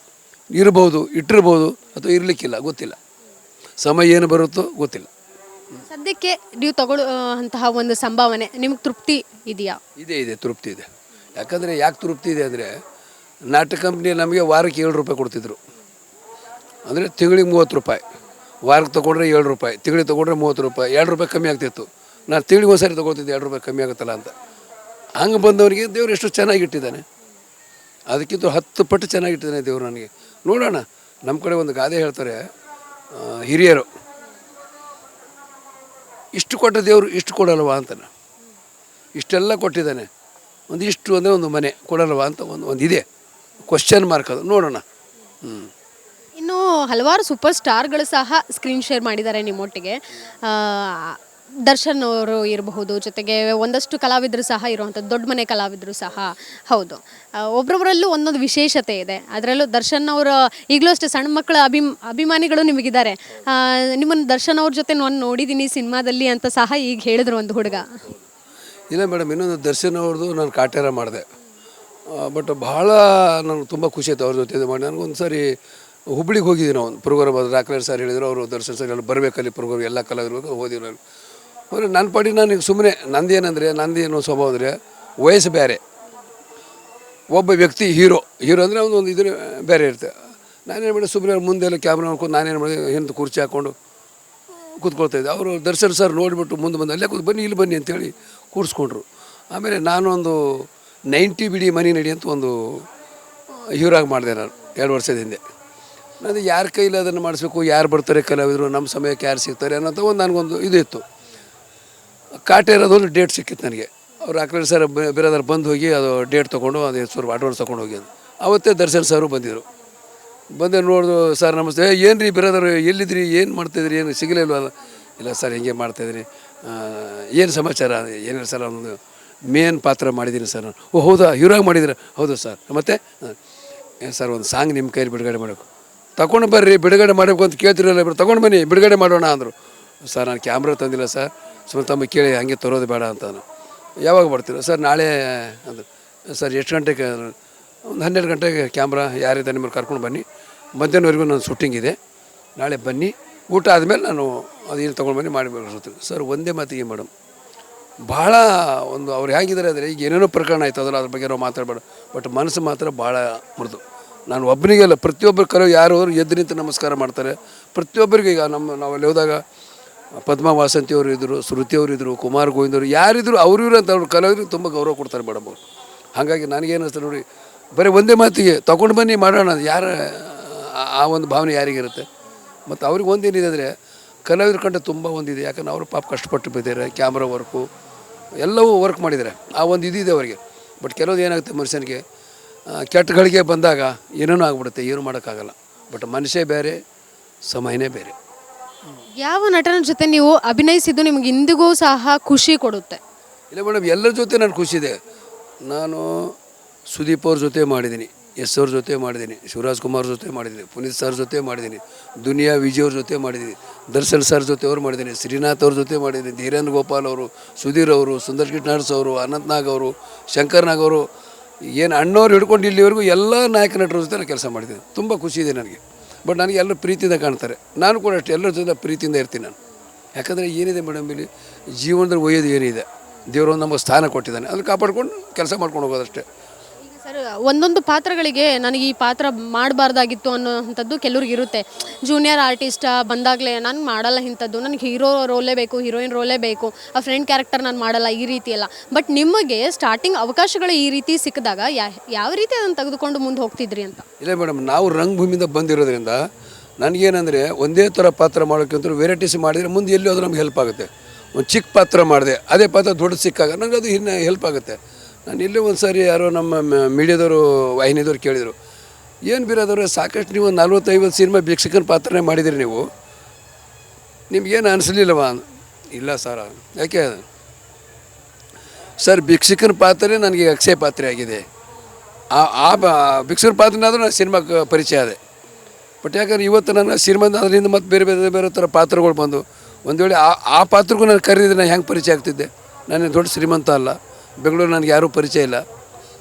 ಇರ್ಬೋದು, ಇಟ್ಟಿರ್ಬೋದು, ಅಥವಾ ಇರಲಿಕ್ಕಿಲ್ಲ, ಗೊತ್ತಿಲ್ಲ. ಸಮಯ ಏನು ಬರುತ್ತೋ ಗೊತ್ತಿಲ್ಲ. ಸದ್ಯಕ್ಕೆ ನೀವು ತಗೊಳ್ಳುವಂತಹ ಒಂದು ಸಂಭಾವನೆ ನಿಮ್ಗೆ ತೃಪ್ತಿ ಇದೆಯಾ? ಇದೆ, ತೃಪ್ತಿ ಇದೆ. ಯಾಕೆ ತೃಪ್ತಿ ಇದೆ ಅಂದರೆ, ನಾಟಕ ಕಂಪ್ನಿ ನಮಗೆ ವಾರಕ್ಕೆ 7 ರೂಪಾಯಿ ಕೊಡ್ತಿದ್ರು. ಅಂದರೆ ತಿಂಗಳಿಗೆ 30 ರೂಪಾಯಿ, ವಾರಕ್ಕೆ ತೊಗೊಂಡ್ರೆ 7 ರೂಪಾಯಿ, ತಿಂಗಳಿಗೆ ತೊಗೊಂಡ್ರೆ 30 ರೂಪಾಯಿ, 2 ರೂಪಾಯಿ ಕಮ್ಮಿ ಆಗ್ತಿತ್ತು. ನಾನು ತಿಂಗಳಿಗೆ ಒಂದು ಸಾರಿ ತೊಗೊಳ್ತಿದ್ದೆ, 2 ರೂಪಾಯಿ ಕಮ್ಮಿ ಆಗುತ್ತಲ್ಲ ಅಂತ. ಹಂಗೆ ಬಂದವರಿಗೆ ದೇವ್ರು ಎಷ್ಟು ಚೆನ್ನಾಗಿಟ್ಟಿದ್ದಾನೆ, ಅದಕ್ಕಿಂತ 10 ಪಟ್ಟು ಚೆನ್ನಾಗಿಟ್ಟಿದ್ದಾನೆ ದೇವರು ನನಗೆ. ನೋಡೋಣ. ನಮ್ಮ ಕಡೆ ಒಂದು ಗಾದೆ ಹೇಳ್ತಾರೆ ಹಿರಿಯರು, ಇಷ್ಟು ಕೊಟ್ಟ ದೇವರು ಇಷ್ಟು ಕೊಡಲ್ವಾ ಅಂತಾನೆ. ಇಷ್ಟೆಲ್ಲ ಕೊಟ್ಟಿದ್ದಾನೆ, ಇಷ್ಟು ಅಂದರೆ ಒಂದು ಮನೆ ಕೊಡಲ್ವಾ ಅಂತ ಒಂದು ಇದೆ ಕ್ವಶನ್ ಮಾರ್ಕ್. ಅದು ನೋಡೋಣ. ಇನ್ನು ಹಲವಾರು ಸೂಪರ್ ಸ್ಟಾರ್ಗಳು ಸಹ ಸ್ಕ್ರೀನ್ ಶೇರ್ ಮಾಡಿದ್ದಾರೆ ನಿಮ್ಮೊಟ್ಟಿಗೆ. ದರ್ಶನ್ ಅವರು ಇರಬಹುದು, ಜೊತೆಗೆ ಒಂದಷ್ಟು ಕಲಾವಿದರು ಸಹ ಇರುವಂಥದ್ದು, ದೊಡ್ಡ ಮನೆ ಕಲಾವಿದರು ಸಹ ಹೌದು. ಒಬ್ಬೊಬ್ಬರಲ್ಲೂ ಒಂದೊಂದು ವಿಶೇಷತೆ ಇದೆ. ಅದರಲ್ಲೂ ದರ್ಶನ್ ಅವರು ಈಗಲೂ ಅಷ್ಟೇ ಸಣ್ಣ ಮಕ್ಕಳ ಅಭಿಮಾನಿಗಳು ನಿಮಗಿದ್ದಾರೆ. ನಿಮ್ಮನ್ನು ದರ್ಶನ್ ಅವ್ರ ಜೊತೆ ನಾನು ನೋಡಿದ್ದೀನಿ ಸಿನಿಮಾದಲ್ಲಿ ಅಂತ ಸಹ ಈಗ ಹೇಳಿದ್ರು ಒಂದು ಹುಡುಗ. ಇಲ್ಲ ಮೇಡಮ್, ಇನ್ನೊಂದು ದರ್ಶನ್ ಅವ್ರದ್ದು ನಾನು ಕಾಟೇರ ಮಾಡಿದೆ. ಬಟ್ ಭಾಳ ನನಗೆ ತುಂಬ ಖುಷಿ ಆಯಿತು ಅವ್ರ ಜೊತೆ ಮಾಡಿ. ನನಗೊಂದು ಸಾರಿ ಹುಬ್ಳಿಗೆ ಹೋಗಿದ್ದೀನಿ, ನಾವು ಒಂದು ಪ್ರೋಗ್ರಾಮ್. ಅದು ರಾಕ್ಲೇರ್ ಸರ್ ಹೇಳಿದ್ರು, ಅವರು ದರ್ಶನ್ ಸರ್ ಎಲ್ಲ ಬರಬೇಕಲ್ಲಿ ಪ್ರೋಗ್ರಾಮ್, ಎಲ್ಲ ಕಲಾವಿದರು ಹೋದಿವಿ. ನಾನು ಅಂದರೆ ನನ್ನ ಪಾಡಿ ನಾನು ಸುಮ್ಮನೆ ನಂದೇನು ಸ್ವಭಾವ ಅಂದರೆ, ವಯಸ್ಸು ಬೇರೆ, ಒಬ್ಬ ವ್ಯಕ್ತಿ ಹೀರೋ ಅಂದರೆ ಒಂದು ಇದ್ರ ಬೇರೆ ಇರುತ್ತೆ. ನಾನೇನು ಮಾಡಿ ಸುಮ್ಮನೆ ಮುಂದೆಲ್ಲ ಕ್ಯಾಮ್ರಾ ನೋಡ್ಕೊಂಡು ನಾನೇನು ಮಾಡಿ ಹಿಂದೆ ಕುರ್ಚಿ ಹಾಕ್ಕೊಂಡು ಕೂತ್ಕೊಳ್ತಾಯಿದ್ದೆ. ಅವರು ದರ್ಶನ್ ಸರ್ ನೋಡಿಬಿಟ್ಟು ಮುಂದೆ ಬಂದು ಅಲ್ಲೇ ಬನ್ನಿ ಇಲ್ಲಿ ಬನ್ನಿ ಅಂತೇಳಿ ಕೂರಿಸ್ಕೊಂಡ್ರು. ಆಮೇಲೆ ನಾನೊಂದು 90 ಬಿಡಿ ಮನಿ ನಡಿ ಅಂತ ಒಂದು ಹೀರೋಗಿ ಮಾಡಿದೆ ನಾನು 2 ವರ್ಷದ ಹಿಂದೆ. ನಾನು ಯಾರ ಕೈಲಿ ಅದನ್ನು ಮಾಡಿಸ್ಬೇಕು, ಯಾರು ಬರ್ತಾರೆ ಕಲಾವಿದರು, ನಮ್ಮ ಸಮಯಕ್ಕೆ ಯಾರು ಸಿಗ್ತಾರೆ ಅನ್ನೋಂಥ ಒಂದು ನನಗೊಂದು ಇದು ಇತ್ತು. ಕಾಟೇರದೊಂದು ಡೇಟ್ ಸಿಕ್ಕಿತ್ತು ನನಗೆ. ಅವ್ರು ರಾಕ್ಲೇರ್ ಸರ್ ಬೇರೆದಾರು ಬಂದು ಹೋಗಿ ಅದು ಡೇಟ್ ತೊಗೊಂಡು ಅದು ಸ್ವಲ್ಪ ಅಡ್ವಾನ್ಸ್ ತೊಗೊಂಡು ಹೋಗಿ ಅವತ್ತೇ ದರ್ಶನ್ ಸರು ಬಂದಿದ್ದರು. ಬಂದೆ ನೋಡಿದ್ರು, ಸರ್ ನಮಸ್ತೆ, ಏನು ರೀ ಬೇರೆದಾರು ಎಲ್ಲಿದ್ರಿ, ಏನು ಮಾಡ್ತಾಯಿದ್ರಿ, ಏನು ಸಿಗಲಿಲ್ವಲ್ಲ? ಇಲ್ಲ ಸರ್ ಹಿಂಗೆ ಮಾಡ್ತಾಯಿದ್ರಿ, ಏನು ಸಮಾಚಾರ? ಏನಿಲ್ಲ ಸರ್, ಒಂದು ಮೇನ್ ಪಾತ್ರ ಮಾಡಿದ್ದೀನಿ ಸರ್ ನಾನು. ಓ ಹೌದಾ, ಹೀರೋಗಿ ಮಾಡಿದ್ದೀರಾ? ಹೌದು ಸರ್. ಮತ್ತು ಏನು ಸರ್, ಒಂದು ಸಾಂಗ್ ನಿಮ್ಮ ಕೈಲಿ ಬಿಡುಗಡೆ ಮಾಡಬೇಕು. ತಗೊಂಡು ಬರ್ರಿ ಬಿಡುಗಡೆ ಮಾಡಬೇಕು ಅಂತ ಕೇಳ್ತಿರಲ್ಲ, ತೊಗೊಂಡು ಬನ್ನಿ ಬಿಡುಗಡೆ ಮಾಡೋಣ ಅಂದರು. ಸರ್ ನಾನು ಕ್ಯಾಮ್ರಾ ತಂದಿಲ್ಲ ಸರ್, ಸುಮ್ಮನೆ ತಮ್ಮ ಕೇಳಿ ಹಂಗೆ ತರೋದು ಬೇಡ ಅಂತ. ನಾನು ಯಾವಾಗ ಬರ್ತೀರ ಸರ್? ನಾಳೆ ಅಂದರು. ಸರ್ ಎಷ್ಟು ಗಂಟೆಗೆ? ಒಂದು 12 ಗಂಟೆಗೆ ಕ್ಯಾಮ್ರಾ ಯಾರಿದ್ದಾರೆ ನಿಮ್ಮನ್ನು ಕರ್ಕೊಂಡು ಬನ್ನಿ, ಮಧ್ಯಾಹ್ನವರೆಗೂ ನನ್ನ ಶೂಟಿಂಗ್ ಇದೆ, ನಾಳೆ ಬನ್ನಿ, ಊಟ ಆದಮೇಲೆ ನಾನು ಅದೇನು ತೊಗೊಂಡು ಬನ್ನಿ ಮಾಡಿಬಿಡ್ತೀನಿ ಸರ್. ಒಂದೇ ಮಾತಿಗೆ ಮೇಡಮ್, ಭಾಳ ಒಂದು ಅವ್ರು ಹೇಗಿದ್ದಾರೆ ಅಂದರೆ, ಈಗ ಏನೇನೋ ಪ್ರಕರಣ ಆಯ್ತು, ಅದಲ್ಲ ಅದ್ರ ಬಗ್ಗೆ ನಾವು ಮಾತಾಡಬೇಡ, ಬಟ್ ಮನಸ್ಸು ಮಾತ್ರ ಭಾಳ ಮೃದು. ನಾನು ಒಬ್ಬನಿಗೆಲ್ಲ, ಪ್ರತಿಯೊಬ್ಬರು ಕರೆ ಯಾರು ಎದ್ದು ನಿಂತು ನಮಸ್ಕಾರ ಮಾಡ್ತಾರೆ ಪ್ರತಿಯೊಬ್ಬರಿಗೆ. ಈಗ ನಾವಲ್ಲಿ ಹೋದಾಗ ಪದ್ಮ ವಾಸಂತಿಯವರು ಇದ್ದರು, ಶ್ರುತಿಯವರು ಇದ್ದರು, ಕುಮಾರ್ ಗೋವಿಂದವರು ಯಾರಿದ್ರು, ಅವ್ರಿವ್ರು ಅಂತ ಅವ್ರು ಕಲಾವಿದರಿಗೆ ತುಂಬ ಗೌರವ ಕೊಡ್ತಾರೆ ಮೇಡಮ್ ಅವರು. ಹಾಗಾಗಿ ನನಗೇನು ಅನಿಸ್ತದೆ ನೋಡಿ, ಬರೀ ಒಂದೇ ಮಾತಿಗೆ ತೊಗೊಂಡು ಬನ್ನಿ ಮಾಡೋಣ, ಯಾರ ಆ ಒಂದು ಭಾವನೆ ಯಾರಿಗಿರುತ್ತೆ? ಮತ್ತು ಅವ್ರಿಗೆ ಒಂದೇನಿದೆ ಅಂದರೆ, ಕಲಾವಿದ್ರ ಕಂಡ ತುಂಬ ಒಂದಿದೆ. ಯಾಕಂದ್ರೆ ಅವರು ಪಾಪ ಕಷ್ಟಪಟ್ಟು ಬಿದ್ದಾರೆ, ಕ್ಯಾಮ್ರಾ ವರ್ಕು ಎಲ್ಲವೂ ವರ್ಕ್ ಮಾಡಿದ್ದಾರೆ, ಆ ಒಂದು ಇದಿದೆ ಅವರಿಗೆ. ಬಟ್ ಕೆಲವೊಂದು ಏನಾಗುತ್ತೆ ಮನುಷ್ಯನಿಗೆ, ಕೆಟ್ಟಗಳಿಗೆ ಬಂದಾಗ ಏನೇನೋ ಆಗ್ಬಿಡುತ್ತೆ, ಏನೂ ಮಾಡೋಕ್ಕಾಗಲ್ಲ. ಬಟ್ ಮನುಷ್ಯ ಬೇರೆ, ಸಮಯನೇ ಬೇರೆ. ಯಾವ ನಟನ ಜೊತೆ ನೀವು ಅಭಿನಯಿಸಿದ್ದು ನಿಮ್ಗೆ ಇಂದಿಗೂ ಸಹ ಖುಷಿ ಕೊಡುತ್ತೆ? ಇಲ್ಲ ಮೇಡಮ್, ಎಲ್ಲರ ಜೊತೆ ನಾನು ಖುಷಿದೆ. ನಾನು ಸುದೀಪ್ ಅವ್ರ ಜೊತೆ ಮಾಡಿದ್ದೀನಿ, ಎಸ್ ಅವ್ರ ಜೊತೆ ಮಾಡಿದ್ದೀನಿ, ಶಿವರಾಜ್ ಕುಮಾರ್ ಜೊತೆ ಮಾಡಿದ್ದೀನಿ, ಪುನೀತ್ ಸರ್ ಜೊತೆ ಮಾಡಿದ್ದೀನಿ, ದುನಿಯಾ ವಿಜಯ್ ಅವ್ರ ಜೊತೆ ಮಾಡಿದ್ದೀನಿ, ದರ್ಶನ್ ಸರ್ ಜೊತೆ ಅವ್ರು ಮಾಡಿದ್ದೀನಿ, ಶ್ರೀನಾಥ್ ಅವ್ರ ಜೊತೆ ಮಾಡಿದ್ದೀನಿ, ಧೀರೇಂದ್ರ ಗೋಪಾಲ್ ಅವರು, ಸುಧೀರ್ ಅವರು, ಸುಂದರ್ ಕಿಟ್ನಾಡ್ಸ್ ಅವರು, ಅನಂತ್ ನಾಗ್ ಅವರು, ಶಂಕರ್ ನಾಗ್ ಅವರು, ಏನು ಅಣ್ಣವ್ರು ಹಿಡ್ಕೊಂಡು ಇಲ್ಲಿವರೆಗೂ ಎಲ್ಲ ನಾಯಕ ನಟರ ಜೊತೆ ನಾನು ಕೆಲಸ ಮಾಡಿದ್ದೀನಿ. ತುಂಬ ಖುಷಿ ಇದೆ ನನಗೆ. ಬಟ್ ನನಗೆ ಎಲ್ಲರೂ ಪ್ರೀತಿಯಿಂದ ಕಾಣ್ತಾರೆ, ನಾನು ಕೂಡ ಅಷ್ಟೇ ಎಲ್ಲರ ಜೊತೆ ಪ್ರೀತಿಯಿಂದ ಇರ್ತೀನಿ ನಾನು. ಯಾಕಂದರೆ ಏನಿದೆ ಮೇಡಮ್ ಇಲ್ಲಿ ಜೀವನದಲ್ಲಿ ಒಯ್ಯೋದು ಏನಿದೆ, ದೇವರು ನಮಗೆ ಸ್ಥಾನ ಕೊಟ್ಟಿದ್ದಾನೆ, ಅದನ್ನು ಕಾಪಾಡ್ಕೊಂಡು ಕೆಲಸ ಮಾಡ್ಕೊಂಡು ಹೋಗೋದಷ್ಟೇ. ಈಗ ಸರ್ ಒಂದೊಂದು ಪಾತ್ರಗಳಿಗೆ ನನಗೆ ಈ ಪಾತ್ರ ಮಾಡಬಾರ್ದಾಗಿತ್ತು ಅನ್ನೋವಂಥದ್ದು ಕೆಲವ್ರಿಗೆ ಇರುತ್ತೆ. ಜೂನಿಯರ್ ಆರ್ಟಿಸ್ಟ್ ಬಂದಾಗಲೇ ನಾನು ಮಾಡಲ್ಲ ಇಂಥದ್ದು, ನನಗೆ ಹೀರೋ ರೋಲೇ ಬೇಕು, ಹೀರೋಯಿನ್ ರೋಲೇ ಬೇಕು, ಆ ಫ್ರೆಂಡ್ ಕ್ಯಾರೆಕ್ಟರ್ ನಾನು ಮಾಡಲ್ಲ, ಈ ರೀತಿ ಎಲ್ಲ. ಬಟ್ ನಿಮಗೆ ಸ್ಟಾರ್ಟಿಂಗ್ ಅವಕಾಶಗಳು ಈ ರೀತಿ ಸಿಕ್ಕಿದಾಗ ಯಾವ ರೀತಿ ಅದನ್ನು ತೆಗೆದುಕೊಂಡು ಮುಂದೆ ಹೋಗ್ತಿದ್ರಿ ಅಂತ? ಇಲ್ಲ ಮೇಡಮ್, ನಾವು ರಂಗಭೂಮಿಯಿಂದ ಬಂದಿರೋದ್ರಿಂದ ನನಗೇನೆಂದರೆ ಒಂದೇ ಥರ ಪಾತ್ರ ಮಾಡೋಕ್ಕಿಂತ ವೆರೈಟೀಸ್ ಮಾಡಿದರೆ ಮುಂದೆ ಎಲ್ಲಿ ಹೋದ್ರೂ ನಮ್ಗೆ ಹೆಲ್ಪ್ ಆಗುತ್ತೆ. ಒಂದು ಚಿಕ್ಕ ಪಾತ್ರ ಮಾಡಿದೆ, ಅದೇ ಪಾತ್ರ ದೊಡ್ಡ ಸಿಕ್ಕಾಗ ನನಗೆ ಅದು ಇನ್ನು ಹೆಲ್ಪ್ ಆಗುತ್ತೆ. ನಾನು ಇಲ್ಲೇ ಒಂದು ಸಾರಿ ಯಾರೋ ನಮ್ಮ ಮೀಡಿಯಾದವರು ವಾಹಿನಿದವ್ರು ಕೇಳಿದರು, ಏನು ಬೀರೋದವ್ರೆ ಸಾಕಷ್ಟು ನೀವು 40-50 ಸಿನಿಮಾ ಭಿಕ್ಷಕನ ಪಾತ್ರನೇ ಮಾಡಿದಿರಿ, ನೀವು ನಿಮ್ಗೇನು ಅನಿಸ್ಲಿಲ್ಲವಾ? ಇಲ್ಲ ಸರ್. ಯಾಕೆ ಸರ್, ಭಿಕ್ಷಕನ ಪಾತ್ರನೇ ನನಗೆ ಅಕ್ಷಯ ಪಾತ್ರೆ ಆಗಿದೆ. ಆ ಭಿಕ್ಷಕನ ಪಾತ್ರನಾದರೂ ನಾನು ಸಿನಿಮಾಕ್ಕೆ ಪರಿಚಯ ಆದೆ. ಬಟ್ ಯಾಕಂದ್ರೆ ಇವತ್ತು ನನ್ನ ಸಿನಿಮಾದ ಅದರಿಂದ ಮತ್ತು ಬೇರೆ ಬೇರೆ ಬೇರೆ ಥರ ಪಾತ್ರಗಳು ಬಂದು ಒಂದು ವೇಳೆ ಆ ಪಾತ್ರಕ್ಕೂ ನಾನು ಕರೆದಿದ್ದೆ, ನಾನು ಹೆಂಗೆ ಪರಿಚಯ ಆಗ್ತಿದ್ದೆ? ನಾನು ದೊಡ್ಡ ಶ್ರೀಮಂತ ಅಲ್ಲ, ಬೆಂಗಳೂರು ನನಗೆ ಯಾರೂ ಪರಿಚಯ ಇಲ್ಲ.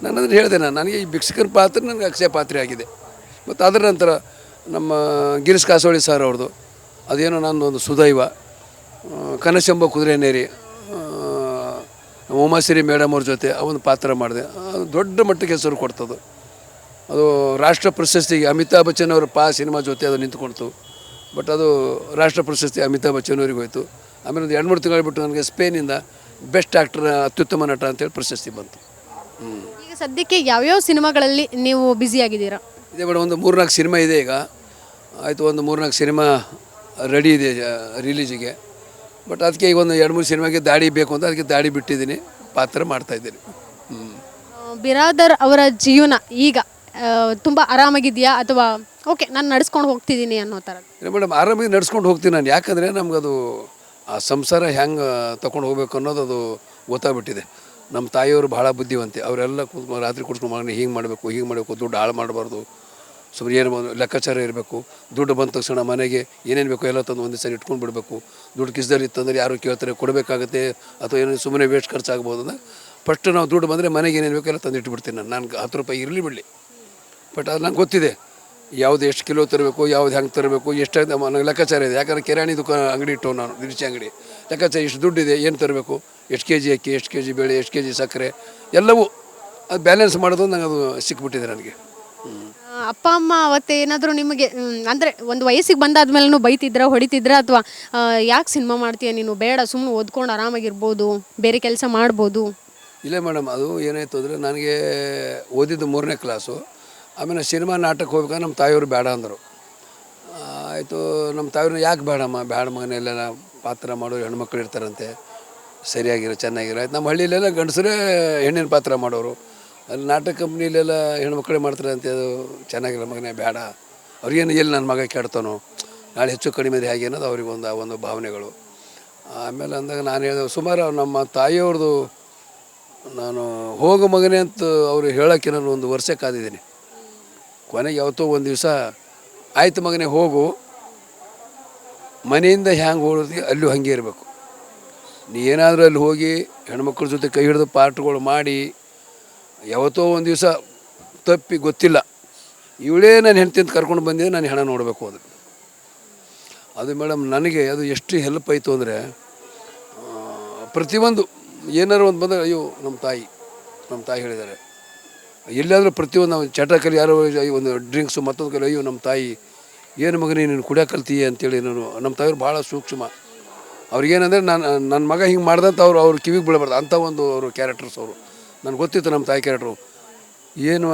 ನಾನು ಅದನ್ನು ಹೇಳಿದೆ, ನನಗೆ ಈ ಭಿಕ್ಷಕನ ಪಾತ್ರ ನನಗೆ ಅಕ್ಷಯ ಪಾತ್ರೆ ಆಗಿದೆ. ಮತ್ತು ಅದರ ನಂತರ ನಮ್ಮ ಗಿರೀಶ್ ಕಾಸೋಳಿ ಸರ್ ಅವ್ರದ್ದು ಅದೇನೋ ನನ್ನೊಂದು ಸುದೈವ, ಕನಶಂಬ ಕುದುರೆನೇರಿ, ಉಮಾಶ್ರೀ ಮೇಡಮ್ ಅವ್ರ ಜೊತೆ ಆ ಒಂದು ಪಾತ್ರ ಮಾಡಿದೆ. ಅದು ದೊಡ್ಡ ಮಟ್ಟಕ್ಕೆ ಹೆಸರು ಕೊಡ್ತದು. ಅದು ರಾಷ್ಟ್ರ ಪ್ರಶಸ್ತಿಗೆ ಅಮಿತಾಬ್ ಬಚ್ಚನ್ ಅವರ ಸಿನಿಮಾ ಜೊತೆ ಅದು ನಿಂತ್ಕೊಳ್ತು. ಬಟ್ ಅದು ರಾಷ್ಟ್ರ ಪ್ರಶಸ್ತಿ ಅಮಿತಾಬ್ ಬಚ್ಚನ್ ಅವ್ರಿಗೆ ಹೋಯಿತು. ಆಮೇಲೆ ಒಂದು 2-3 ತಿಂಗಳು ಬಿಟ್ಟು ನನಗೆ ಸ್ಪೇನಿಂದ ಬೆಸ್ಟ್ ಆ್ಯಕ್ಟರ್, ಅತ್ಯುತ್ತಮ ನಟ ಅಂತೇಳಿ ಪ್ರಶಸ್ತಿ ಬಂತು. ಈಗ ಸದ್ಯಕ್ಕೆ ಯಾವ್ಯಾವ ಸಿನಿಮಾಗಳಲ್ಲಿ ನೀವು ಬ್ಯುಸಿ ಆಗಿದ್ದೀರಾ? ಇದೇ ಮೇಡಮ್, ಒಂದು 3-4 ಸಿನಿಮಾ ಇದೆ ಈಗ. ಆಯಿತು, ಒಂದು 3-4 ಸಿನಿಮಾ ರೆಡಿ ಇದೆ ರಿಲೀಜಿಗೆ. ಬಟ್ ಅದಕ್ಕೆ ಈಗ ಒಂದು 2-3 ಸಿನಿಮಾಗೆ ದಾಡಿ ಬೇಕು ಅಂತ ಅದಕ್ಕೆ ದಾಡಿ ಬಿಟ್ಟಿದ್ದೀನಿ, ಪಾತ್ರ ಮಾಡ್ತಾಯಿದ್ದೀನಿ. ಬಿರಾದರ್ ಅವರ ಜೀವನ ಈಗ ತುಂಬ ಆರಾಮಾಗಿದೆಯಾ, ಅಥವಾ ಓಕೆ ನಾನು ನಡ್ಸ್ಕೊಂಡು ಹೋಗ್ತಿದ್ದೀನಿ ಅನ್ನೋ ಥರ? ಇಲ್ಲ ಮೇಡಮ್, ಆರಾಮಾಗಿ ನಡ್ಸ್ಕೊಂಡು ಹೋಗ್ತೀನಿ ನಾನು. ಯಾಕಂದರೆ ನಮಗದು ಆ ಸಂಸಾರ ಹೆಂಗೆ ತೊಗೊಂಡು ಹೋಗ್ಬೇಕು ಅನ್ನೋದು ಅದು ಗೊತ್ತಾಗ್ಬಿಟ್ಟಿದೆ. ನಮ್ಮ ತಾಯಿಯವರು ಭಾಳ ಬುದ್ಧಿವಂತೆ, ಅವರೆಲ್ಲ ಕೂತ್ಕೊಂಡು ರಾತ್ರಿ ಕೂತ್ಕೊಂಡು ಮಗನ ಹಿಂಗೆ ಮಾಡಬೇಕು, ದುಡ್ಡು ಹಾಳು ಮಾಡಬಾರ್ದು, ಸುಮ್ಮನೆ ಏನು ಲೆಕ್ಕಾಚಾರ ಇರಬೇಕು. ದುಡ್ಡು ಬಂದ ತಕ್ಷಣ ಮನೆಗೆ ಏನೇನು ಬೇಕೋ ಎಲ್ಲ ತಂದು ಒಂದೇ ಸರಿ ಇಟ್ಕೊಂಡು ಬಿಡಬೇಕು. ದುಡ್ಡು ಕಿಸ್ದಲ್ಲಿ ಇತ್ತಂದರೆ ಯಾರು ಕೇಳ್ತಾರೆ, ಕೊಡಬೇಕಾಗುತ್ತೆ, ಅಥವಾ ಏನೋ ಸುಮ್ಮನೆ ವೇಸ್ಟ್ ಖರ್ಚಾಗ್ಬೋದು ಅಂದರೆ ಫಸ್ಟ್ ನಾವು ದುಡ್ಡು ಬಂದರೆ ಮನೆಗೆ ಏನೇನು ಬೇಕೋ ಎಲ್ಲ ತಂದು ಇಟ್ಬಿಡ್ತೀನಿ. ನಾನು 10 ರೂಪಾಯಿ ಇರಲಿ ಬಿಡಲಿ, ಬಟ್ ಅದು ನಂಗೆ ಗೊತ್ತಿದೆ ಯಾವುದು ಎಷ್ಟು ಕಿಲೋ ತರಬೇಕು, ಯಾವ್ದು ಹೆಂಗೆ ತರಬೇಕು, ಎಷ್ಟಾಗಿದೆ ನನಗೆ ಲೆಕ್ಕಾಚಾರ ಇದೆ. ಯಾಕಂದರೆ ಕಿರಾಣಿ ಅಂಗಡಿ ಇಟ್ಟು ನಾನು ದಿನಸಿ ಅಂಗಡಿ ಲೆಕ್ಕಾಚಾರ, ಇಷ್ಟು ದುಡ್ಡಿದೆ, ಏನು ತರಬೇಕು, ಎಷ್ಟು ಕೆ ಜಿ ಅಕ್ಕಿ, ಎಷ್ಟು ಕೆ ಜಿ ಬೇಳೆ, ಎಷ್ಟು ಕೆ ಜಿ ಸಕ್ಕರೆ, ಎಲ್ಲವೂ ಅದು ಬ್ಯಾಲೆನ್ಸ್ ಮಾಡೋದು ನಂಗೆ ಅದು ಸಿಕ್ಬಿಟ್ಟಿದೆ ನನಗೆ. ಅಪ್ಪ ಅಮ್ಮ ಅವತ್ತೇನಾದರೂ ನಿಮಗೆ ಅಂದರೆ ಒಂದು ವಯಸ್ಸಿಗೆ ಬಂದಾದ್ಮೇಲೂ ಬೈತಿದ್ರ, ಹೊಡಿತಿದ್ರ, ಅಥವಾ ಯಾಕೆ ಸಿನಿಮಾ ಮಾಡ್ತೀಯ ನೀನು, ಬೇಡ ಸುಮ್ಮನೆ ಓದ್ಕೊಂಡು ಆರಾಮಾಗಿರ್ಬೋದು, ಬೇರೆ ಕೆಲಸ ಮಾಡ್ಬೋದು? ಇಲ್ಲ ಮೇಡಮ್, ಅದು ಏನಾಯಿತು ಅಂದರೆ ನನಗೆ ಓದಿದ್ದು 3ನೇ ಕ್ಲಾಸು. ಆಮೇಲೆ ಸಿನಿಮಾ ನಾಟಕ ಹೋಗ್ಬೇಕಾದ್ರೆ ನಮ್ಮ ತಾಯಿಯವರು ಬೇಡ ಅಂದರು. ಆಯಿತು, ನಮ್ಮ ತಾಯಿಯವ್ರನ್ನ ಯಾಕೆ ಬೇಡಮ್ಮ, ಬೇಡ ಮಗನೆಲ್ಲ ಪಾತ್ರ ಮಾಡೋರು ಹೆಣ್ಮಕ್ಳು ಇರ್ತಾರಂತೆ, ಸರಿಯಾಗಿರೋ ಚೆನ್ನಾಗಿರೋ. ಆಯ್ತು, ನಮ್ಮ ಹಳ್ಳಿಲೆಲ್ಲ ಗಂಡಸರೇ ಹೆಣ್ಣಿನ ಪಾತ್ರ ಮಾಡೋರು, ಅಲ್ಲಿ ನಾಟಕ ಕಂಪ್ನಿಲೆಲ್ಲ ಹೆಣ್ಮಕ್ಳೇ ಮಾಡ್ತಾರೆ ಅಂತ. ಅದು ಚೆನ್ನಾಗಿರೋ ಮಗನೇ ಬೇಡ, ಅವ್ರಿಗೇನು ಎಲ್ಲಿ ನನ್ನ ಮಗ ಕೆಡ್ತಾನೋ, ನಾಳೆ ಹೆಚ್ಚು ಕಡಿಮೆ ಇದೆ ಹೇಗೆ ಅನ್ನೋದು ಅವ್ರಿಗೆ ಒಂದು ಭಾವನೆಗಳು. ಆಮೇಲೆ ಅಂದಾಗ ನಾನು ಹೇಳಿದೆ, ಸುಮಾರು ನಮ್ಮ ತಾಯಿಯವ್ರದ್ದು ನಾನು ಹೋಗೋ ಮಗನೇ ಅಂತ ಅವರು ಹೇಳೋಕ್ಕೆ ನಾನು 1 ವರ್ಷ ಕಾದಿದ್ದೀನಿ. ಕೊನೆಗೆ ಯಾವತ್ತೋ ಒಂದು ದಿವಸ, ಆಯ್ತು ಮಗನೇ ಹೋಗು, ಮನೆಯಿಂದ ಹ್ಯಾಂಗೆ ಹೋಗೋದು ಅಲ್ಲೂ ಹಾಗೆ ಇರಬೇಕು, ನೀ ಏನಾದರೂ ಅಲ್ಲಿ ಹೋಗಿ ಹೆಣ್ಮಕ್ಳ ಜೊತೆ ಕೈ ಹಿಡಿದು ಪಾಠಗಳು ಮಾಡಿ, ಯಾವತ್ತೋ ಒಂದು ದಿವಸ ತಪ್ಪಿ ಗೊತ್ತಿಲ್ಲ ಇವಳೇ ನಾನು ಹೆಂಡತಿ ಅಂತ ಕರ್ಕೊಂಡು ಬಂದಿದ್ದೆ, ನಾನು ಹೆಣ ನೋಡಬೇಕು ಅದು ಮೇಡಮ್ ನನಗೆ ಅದು ಎಷ್ಟು ಹೆಲ್ಪ್ ಆಯಿತು ಅಂದರೆ, ಪ್ರತಿಯೊಂದು ಏನಾರು ಒಂದು ಬಂದರೆ ಅಯ್ಯೋ ನಮ್ಮ ತಾಯಿ ಹೇಳಿದ್ದಾರೆ. ಎಲ್ಲಾದರೂ ಪ್ರತಿಯೊಂದು ನಾವು ಚಟಕಲ್ಲಿ ಯಾರೋ ಒಂದು ಡ್ರಿಂಕ್ಸು ಮತ್ತೊಂದು ಕಲಿ, ಅಯ್ಯೋ ನಮ್ಮ ತಾಯಿ ಏನು ಮಗನೇ ನೀನು ಕುಡಿಯೋ ಕಲ್ತೀಯ ಅಂತೇಳಿ. ನಮ್ಮ ತಾಯಿಯವ್ರು ಭಾಳ ಸೂಕ್ಷ್ಮ. ಅವ್ರಿಗೇನಂದರೆ ನನ್ನ ಮಗ ಹಿಂಗೆ ಮಾಡ್ದಂತ ಅವ್ರು ಕಿವಿಗೆ ಬೀಳಬಾರ್ದು ಅಂಥ ಒಂದು ಅವರು ಕ್ಯಾರೆಕ್ಟರ್ಸ್ ಅವರು. ನನಗೆ ಗೊತ್ತಿತ್ತು ನಮ್ಮ ತಾಯಿ ಕ್ಯಾರೆಕ್ಟ್ರು ಏನು.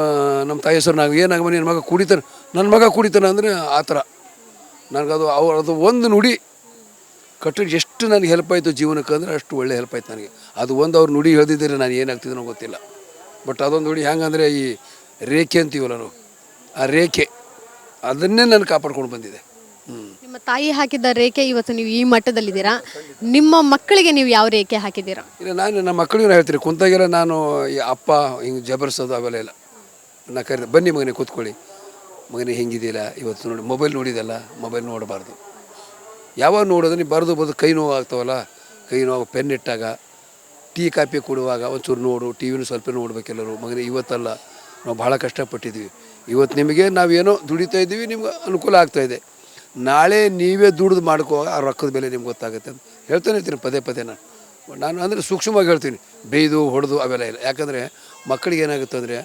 ನಮ್ಮ ತಾಯಿ ಹೆಸರು ನಾವು ಏನಾಗ ನಿನ್ನ ಮಗ ಕುಡಿತಾನೆ, ನನ್ನ ಮಗ ಕುಡಿತಾನೆ ಅಂದರೆ ಆ ಥರ ನನಗದು ಅದು ಒಂದು ನುಡಿ ಕಟ್ಟಿಗೆ ಎಷ್ಟು ನನಗೆ ಹೆಲ್ಪ್ ಆಯಿತು ಜೀವನಕ್ಕೆ ಅಂದರೆ ಅಷ್ಟು ಒಳ್ಳೆ ಹೆಲ್ಪ್ ಆಯ್ತು ನನಗೆ. ಅದು ಒಂದು ಅವ್ರು ನುಡಿ ಹೇಳ್ದಿದ್ದರೆ ನಾನು ಏನಾಗ್ತಿದ್ದೀನೋ ಗೊತ್ತಿಲ್ಲ. ಬಟ್ ಅದೊಂದು ನುಡಿ ಹೆಂಗಂದರೆ ಈ ರೇಖೆ ಅಂತೀವಲ್ಲ ನಾವು, ಆ ರೇಖೆ ಅದನ್ನೇ ನಾನು ಕಾಪಾಡ್ಕೊಂಡು ಬಂದಿದೆ. ನಿಮ್ಮ ತಾಯಿ ಹಾಕಿದ್ದ ರೇಖೆ ಇವತ್ತು ನೀವು ಈ ಮಟ್ಟದಲ್ಲಿದ್ದೀರಾ. ನಿಮ್ಮ ಮಕ್ಕಳಿಗೆ ನೀವು ಯಾವ ರೇಖೆ ಹಾಕಿದ್ದೀರಾ? ಇಲ್ಲ, ನಾನು ನಮ್ಮ ಮಕ್ಕಳಿಗೂ ಹೇಳ್ತೀನಿ, ಕುಂತಾಗೆಲ್ಲ ನಾನು ಈ ಅಪ್ಪ ಹಿಂಗೆ ಜಬರ್ಸೋದು ಅವೆಲ್ಲ ಇಲ್ಲ. ನಾ ಕರೀದೆ, ಬನ್ನಿ ಮಗನೇ ಕೂತ್ಕೊಳ್ಳಿ, ಮಗನೇ ಹೆಂಗಿದೆಯಲ್ಲ ಇವತ್ತು ನೋಡಿ, ಮೊಬೈಲ್ ನೋಡಿದಲ್ಲ, ಮೊಬೈಲ್ ನೋಡಬಾರ್ದು. ಯಾವಾಗ ನೋಡೋದು ನೀವು ಬರೆದು ಕೈ ನೋವು ಆಗ್ತಾವಲ್ಲ, ಕೈ ನೋವು ಪೆನ್ ಇಟ್ಟಾಗ, ಟೀ ಕಾಫಿ ಕೊಡುವಾಗ ಒಂಚೂರು ನೋಡು, ಟಿ ವಿನೂ ಸ್ವಲ್ಪ ನೋಡ್ಬೇಕೆಲ್ಲರೂ. ಮಗನೇ ಇವತ್ತಲ್ಲ, ನಾವು ಭಾಳ ಕಷ್ಟಪಟ್ಟಿದ್ದೀವಿ, ಇವತ್ತು ನಿಮಗೆ ನಾವೇನೋ ದುಡಿತಾ ಇದ್ದೀವಿ, ನಿಮ್ಗೆ ಅನುಕೂಲ ಆಗ್ತಾಯಿದೆ, ನಾಳೆ ನೀವೇ ದುಡ್ದು ಮಾಡ್ಕೋ, ಆ ರೊಕ್ಕದ ಬೆಲೆ ನಿಮ್ಗೆ ಗೊತ್ತಾಗುತ್ತೆ ಅಂತ ಹೇಳ್ತಾನೆ ಇರ್ತೀನಿ ಪದೇ ಪದೇ ನಾನು ಅಂದರೆ ಸೂಕ್ಷ್ಮವಾಗಿ ಹೇಳ್ತೀನಿ, ಬೇಯ್ದು ಹೊಡೆದು ಅವೆಲ್ಲ ಇಲ್ಲ. ಯಾಕಂದರೆ ಮಕ್ಕಳಿಗೆ ಏನಾಗುತ್ತೆ ಅಂದರೆ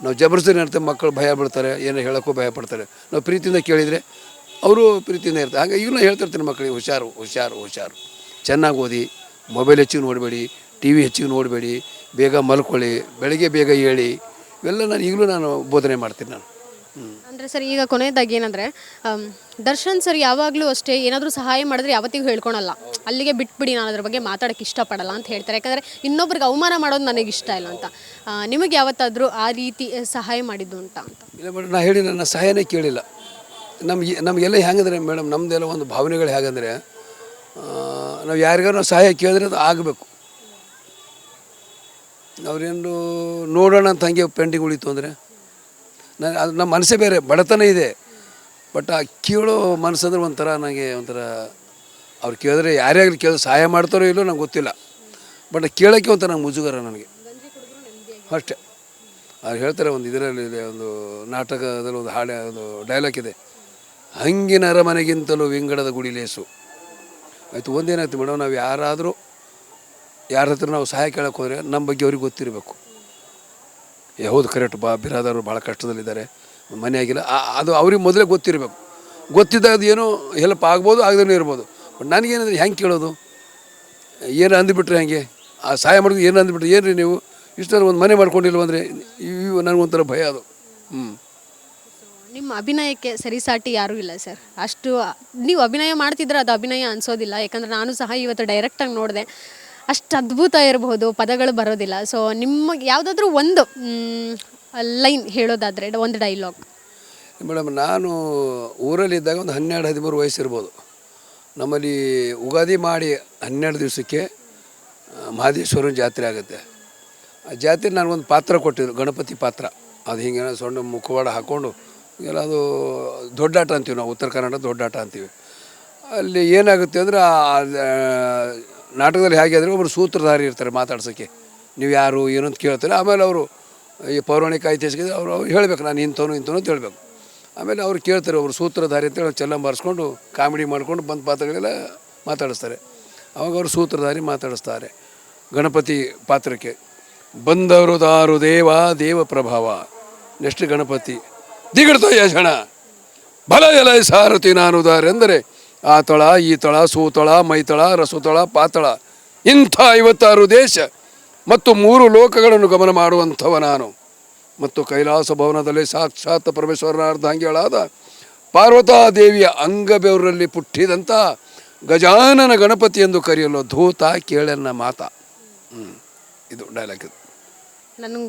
ನಾವು ಜಬರ್ದಸ್ತಿ ಇರ್ತೇವೆ, ಮಕ್ಕಳು ಭಯ ಬೀಳ್ತಾರೆ, ಏನೋ ಹೇಳೋಕ್ಕೂ ಭಯ ಪಡ್ತಾರೆ. ನಾವು ಪ್ರೀತಿಯಿಂದ ಕೇಳಿದರೆ ಅವರು ಪ್ರೀತಿಯಿಂದ ಇರ್ತಾರೆ. ಹಾಗೆ ಈಗಲೂ ಹೇಳ್ತಿರ್ತೀನಿ ಮಕ್ಕಳಿಗೆ, ಹುಷಾರು ಹುಷಾರು ಹುಷಾರು, ಚೆನ್ನಾಗಿ ಓದಿ, ಮೊಬೈಲ್ ಹೆಚ್ಚಿಗೆ ನೋಡಬೇಡಿ, ಟಿ ವಿ ಹೆಚ್ಚಿಗೆ ನೋಡಬೇಡಿ, ಬೇಗ ಮಲ್ಕೊಳ್ಳಿ, ಬೆಳಗ್ಗೆ ಬೇಗ ಏಳಿ, ಇವೆಲ್ಲ ನಾನು ಈಗಲೂ ಬೋಧನೆ ಮಾಡ್ತೀನಿ ನಾನು. ಅಂದರೆ ಸರ್ ಈಗ ಕೊನೆಯದಾಗಿ ಏನಂದರೆ ದರ್ಶನ್ ಸರ್ ಯಾವಾಗಲೂ ಅಷ್ಟೇ ಏನಾದರೂ ಸಹಾಯ ಮಾಡಿದ್ರೆ ಯಾವತ್ತಿಗೂ ಹೇಳ್ಕೊಳಲ್ಲ, ಅಲ್ಲಿಗೆ ಬಿಟ್ಬಿಡಿ, ನಾನು ಅದ್ರ ಬಗ್ಗೆ ಮಾತಾಡೋಕ್ಕೆ ಇಷ್ಟಪಡಲ್ಲ ಅಂತ ಹೇಳ್ತಾರೆ. ಯಾಕಂದರೆ ಇನ್ನೊಬ್ರಿಗೆ ಅವಮಾನ ಮಾಡೋದು ನನಗೆ ಇಷ್ಟ ಇಲ್ಲ ಅಂತ. ನಿಮಗೆ ಯಾವತ್ತಾದರೂ ಆ ರೀತಿ ಸಹಾಯ ಮಾಡಿದ್ದು ಉಂಟಾ ಅಂತ? ಇಲ್ಲ ಮೇಡಮ್, ನಾನು ಹೇಳಿ ನನ್ನ ಸಹಾಯನೇ ಕೇಳಿಲ್ಲ. ನಮಗೆಲ್ಲ ಹೆಂಗಂದ್ರೆ ಮೇಡಮ್, ನಮ್ಮದೆಲ್ಲ ಒಂದು ಭಾವನೆಗಳು ಹೇಗಂದರೆ, ನಾವು ಯಾರಿಗಾರು ಸಹಾಯ ಕೇಳಿದ್ರೆ ಅದು ಆಗಬೇಕು. ಅವ್ರೇನು ನೋಡೋಣ ಅಂತ ಹಂಗೆ ಪೆಂಡಿಂಗ್ ಉಳಿತು ಅಂದರೆ ಅದು ನಮ್ಮ ಮನಸ್ಸೇ ಬೇರೆ, ಬಡತನ ಇದೆ. ಬಟ್ ಆ ಕೇಳೋ ಮನಸ್ಸಂದ್ರೆ ಒಂಥರ ನನಗೆ ಒಂಥರ, ಅವ್ರು ಕೇಳಿದ್ರೆ ಯಾರೇ ಆಗಲಿ ಕೇಳಿ ಸಹಾಯ ಮಾಡ್ತಾರೋ ಇಲ್ಲೋ ನಂಗೆ ಗೊತ್ತಿಲ್ಲ. ಬಟ್ ಕೇಳೋಕ್ಕೆ ಒಂಥರ ನಂಗೆ ಮುಜುಗರ ನನಗೆ ಅಷ್ಟೇ. ಅವ್ರು ಹೇಳ್ತಾರೆ, ಒಂದು ಇದರಲ್ಲಿ ಇದೆ, ಒಂದು ನಾಟಕದಲ್ಲಿ ಒಂದು ಹಾಡು, ಒಂದು ಡೈಲಾಗ್ ಇದೆ, ಹಂಗಿನ ಅರಮನೆಗಿಂತಲೂ ವಿಂಗಡದ ಗುಡಿಲೇಸು. ಆಯಿತು, ಒಂದೇನಾಯ್ತು ಮೇಡಮ್, ನಾವು ಯಾರಾದರೂ ಯಾರ ಹತ್ರ ನಾವು ಸಹಾಯ ಕೇಳೋಕೆ ಹೋದರೆ ನಮ್ಮ ಬಗ್ಗೆ ಅವ್ರಿಗೆ ಗೊತ್ತಿರಬೇಕು. ಹೌದು, ಕರೆಕ್ಟ್, ಬಿರಾದವರು ಭಾಳ ಕಷ್ಟದಲ್ಲಿದ್ದಾರೆ, ಮನೆ ಆಗಿಲ್ಲ, ಅದು ಅವ್ರಿಗೆ ಮೊದಲೇ ಗೊತ್ತಿರಬೇಕು. ಗೊತ್ತಿದ್ದಾಗ ಅದು ಏನೋ ಹೆಲ್ಪ್ ಆಗ್ಬೋದು, ಆಗದೇ ಇರ್ಬೋದು. ಬಟ್ ನನಗೇನಂದ್ರೆ ಹೆಂಗೆ ಕೇಳೋದು, ಏನು ಅಂದುಬಿಟ್ರೆ ಹೆಂಗೆ, ಆ ಸಹಾಯ ಮಾಡಿದ್ರು ಏನು ಅಂದುಬಿಟ್ರೆ, ಏನು ರೀ ನೀವು ಇಷ್ಟು ಒಂದು ಮನೆ ಮಾಡ್ಕೊಂಡಿಲ್ವಂದರೆ ಇವು ನನಗೊಂಥರ ಭಯ ಅದು. ನಿಮ್ಮ ಅಭಿನಯಕ್ಕೆ ಸರಿಸಾಟಿ ಯಾರೂ ಇಲ್ಲ ಸರ್. ಅಷ್ಟು ನೀವು ಅಭಿನಯ ಮಾಡ್ತಿದ್ರೆ ಅದು ಅಭಿನಯ ಅನಿಸೋದಿಲ್ಲ. ಯಾಕಂದರೆ ನಾನು ಸಹ ಇವತ್ತು ಡೈರೆಕ್ಟಾಗಿ ನೋಡಿದೆ, ಅಷ್ಟು ಅದ್ಭುತ ಇರಬಹುದು, ಪದಗಳು ಬರೋದಿಲ್ಲ. ಸೊ ನಿಮಗೆ ಯಾವುದಾದ್ರೂ ಒಂದು ಲೈನ್ ಹೇಳೋದಾದರೆ, ಒಂದು ಡೈಲಾಗ್. ಮೇಡಮ್, ನಾನು ಊರಲ್ಲಿದ್ದಾಗ ಒಂದು 12-13 ವಯಸ್ಸಿರ್ಬೋದು. ನಮ್ಮಲ್ಲಿ ಉಗಾದಿ ಮಾಡಿ 12 ದಿವಸಕ್ಕೆ ಮಹದೇಶ್ವರನ ಜಾತ್ರೆ ಆಗುತ್ತೆ. ಆ ಜಾತ್ರೆ ನನಗೊಂದು ಪಾತ್ರ ಕೊಟ್ಟಿದ್ರು, ಗಣಪತಿ ಪಾತ್ರ. ಅದು ಹಿಂಗೆ ಸೊಂಡು ಮುಖವಾಡ ಹಾಕ್ಕೊಂಡು ಎಲ್ಲ, ಅದು ದೊಡ್ಡಾಟ ಅಂತೀವಿ ನಾವು, ಉತ್ತರ ಕನ್ನಡ ದೊಡ್ಡಾಟ ಅಂತೀವಿ. ಅಲ್ಲಿ ಏನಾಗುತ್ತೆ ಅಂದರೆ, ಆ ನಾಟಕದಲ್ಲಿ ಹೇಗೆ ಅಂದರೆ ಒಬ್ಬರು ಸೂತ್ರಧಾರಿ ಇರ್ತಾರೆ ಮಾತಾಡ್ಸೋಕ್ಕೆ, ನೀವು ಯಾರು ಏನು ಅಂತ ಕೇಳ್ತಾರೆ. ಆಮೇಲೆ ಅವರು ಈ ಪೌರಾಣಿಕ ಐತಿಹಾಸಿಕ ಅವ್ರು ಹೇಳಬೇಕು, ನಾನು ಇಂಥವನು ಅಂತ ಹೇಳಬೇಕು. ಆಮೇಲೆ ಅವ್ರು ಕೇಳ್ತಾರೆ, ಒಬ್ಬರು ಸೂತ್ರಧಾರಿ ಅಂತೇಳಿ ಚೆಲ್ಲ ಬಾರಿಸ್ಕೊಂಡು ಕಾಮಿಡಿ ಮಾಡ್ಕೊಂಡು ಬಂದ ಪಾತ್ರಗಳೆಲ್ಲ ಮಾತಾಡಿಸ್ತಾರೆ. ಅವಾಗ ಅವರು ಸೂತ್ರಧಾರಿ ಮಾತಾಡಿಸ್ತಾರೆ. ಗಣಪತಿ ಪಾತ್ರಕ್ಕೆ ಬಂದವರು ದಾರು ದೇವ ಪ್ರಭಾವ. ನೆಕ್ಸ್ಟ್ ಗಣಪತಿ ದಿಗಡ್ತ ಯಶಣ ಬಲ ಎಲ ಸಾರಥಿ ನಾನು ದಾರೆಂದರೆ ಆ ತಳ ಈ ತಳ ಸೂತಳ ಮೈತಳ ರಸುತಳ ಪಾತಳ ಇಂಥ 56 ದೇಶ ಮತ್ತು 3 ಲೋಕಗಳನ್ನು ಗಮನ ಮಾಡುವಂಥವ ನಾನು. ಮತ್ತು ಕೈಲಾಸ ಭವನದಲ್ಲಿ ಸಾಕ್ಷಾತ್ ಪರಮೇಶ್ವರನ ಅರ್ಧಾಂಗಿಗಳಾದ ಪಾರ್ವತಾದೇವಿಯ ಅಂಗಬೆವರಲ್ಲಿ ಪುಟ್ಟಿದಂಥ ಗಜಾನನ ಗಣಪತಿ ಎಂದು ಕರೆಯಲು ಧೂತ ಕೇಳನ್ನ ಮಾತ. ಇದು ಡೈಲಾಗ್. ಇದು ನಾನು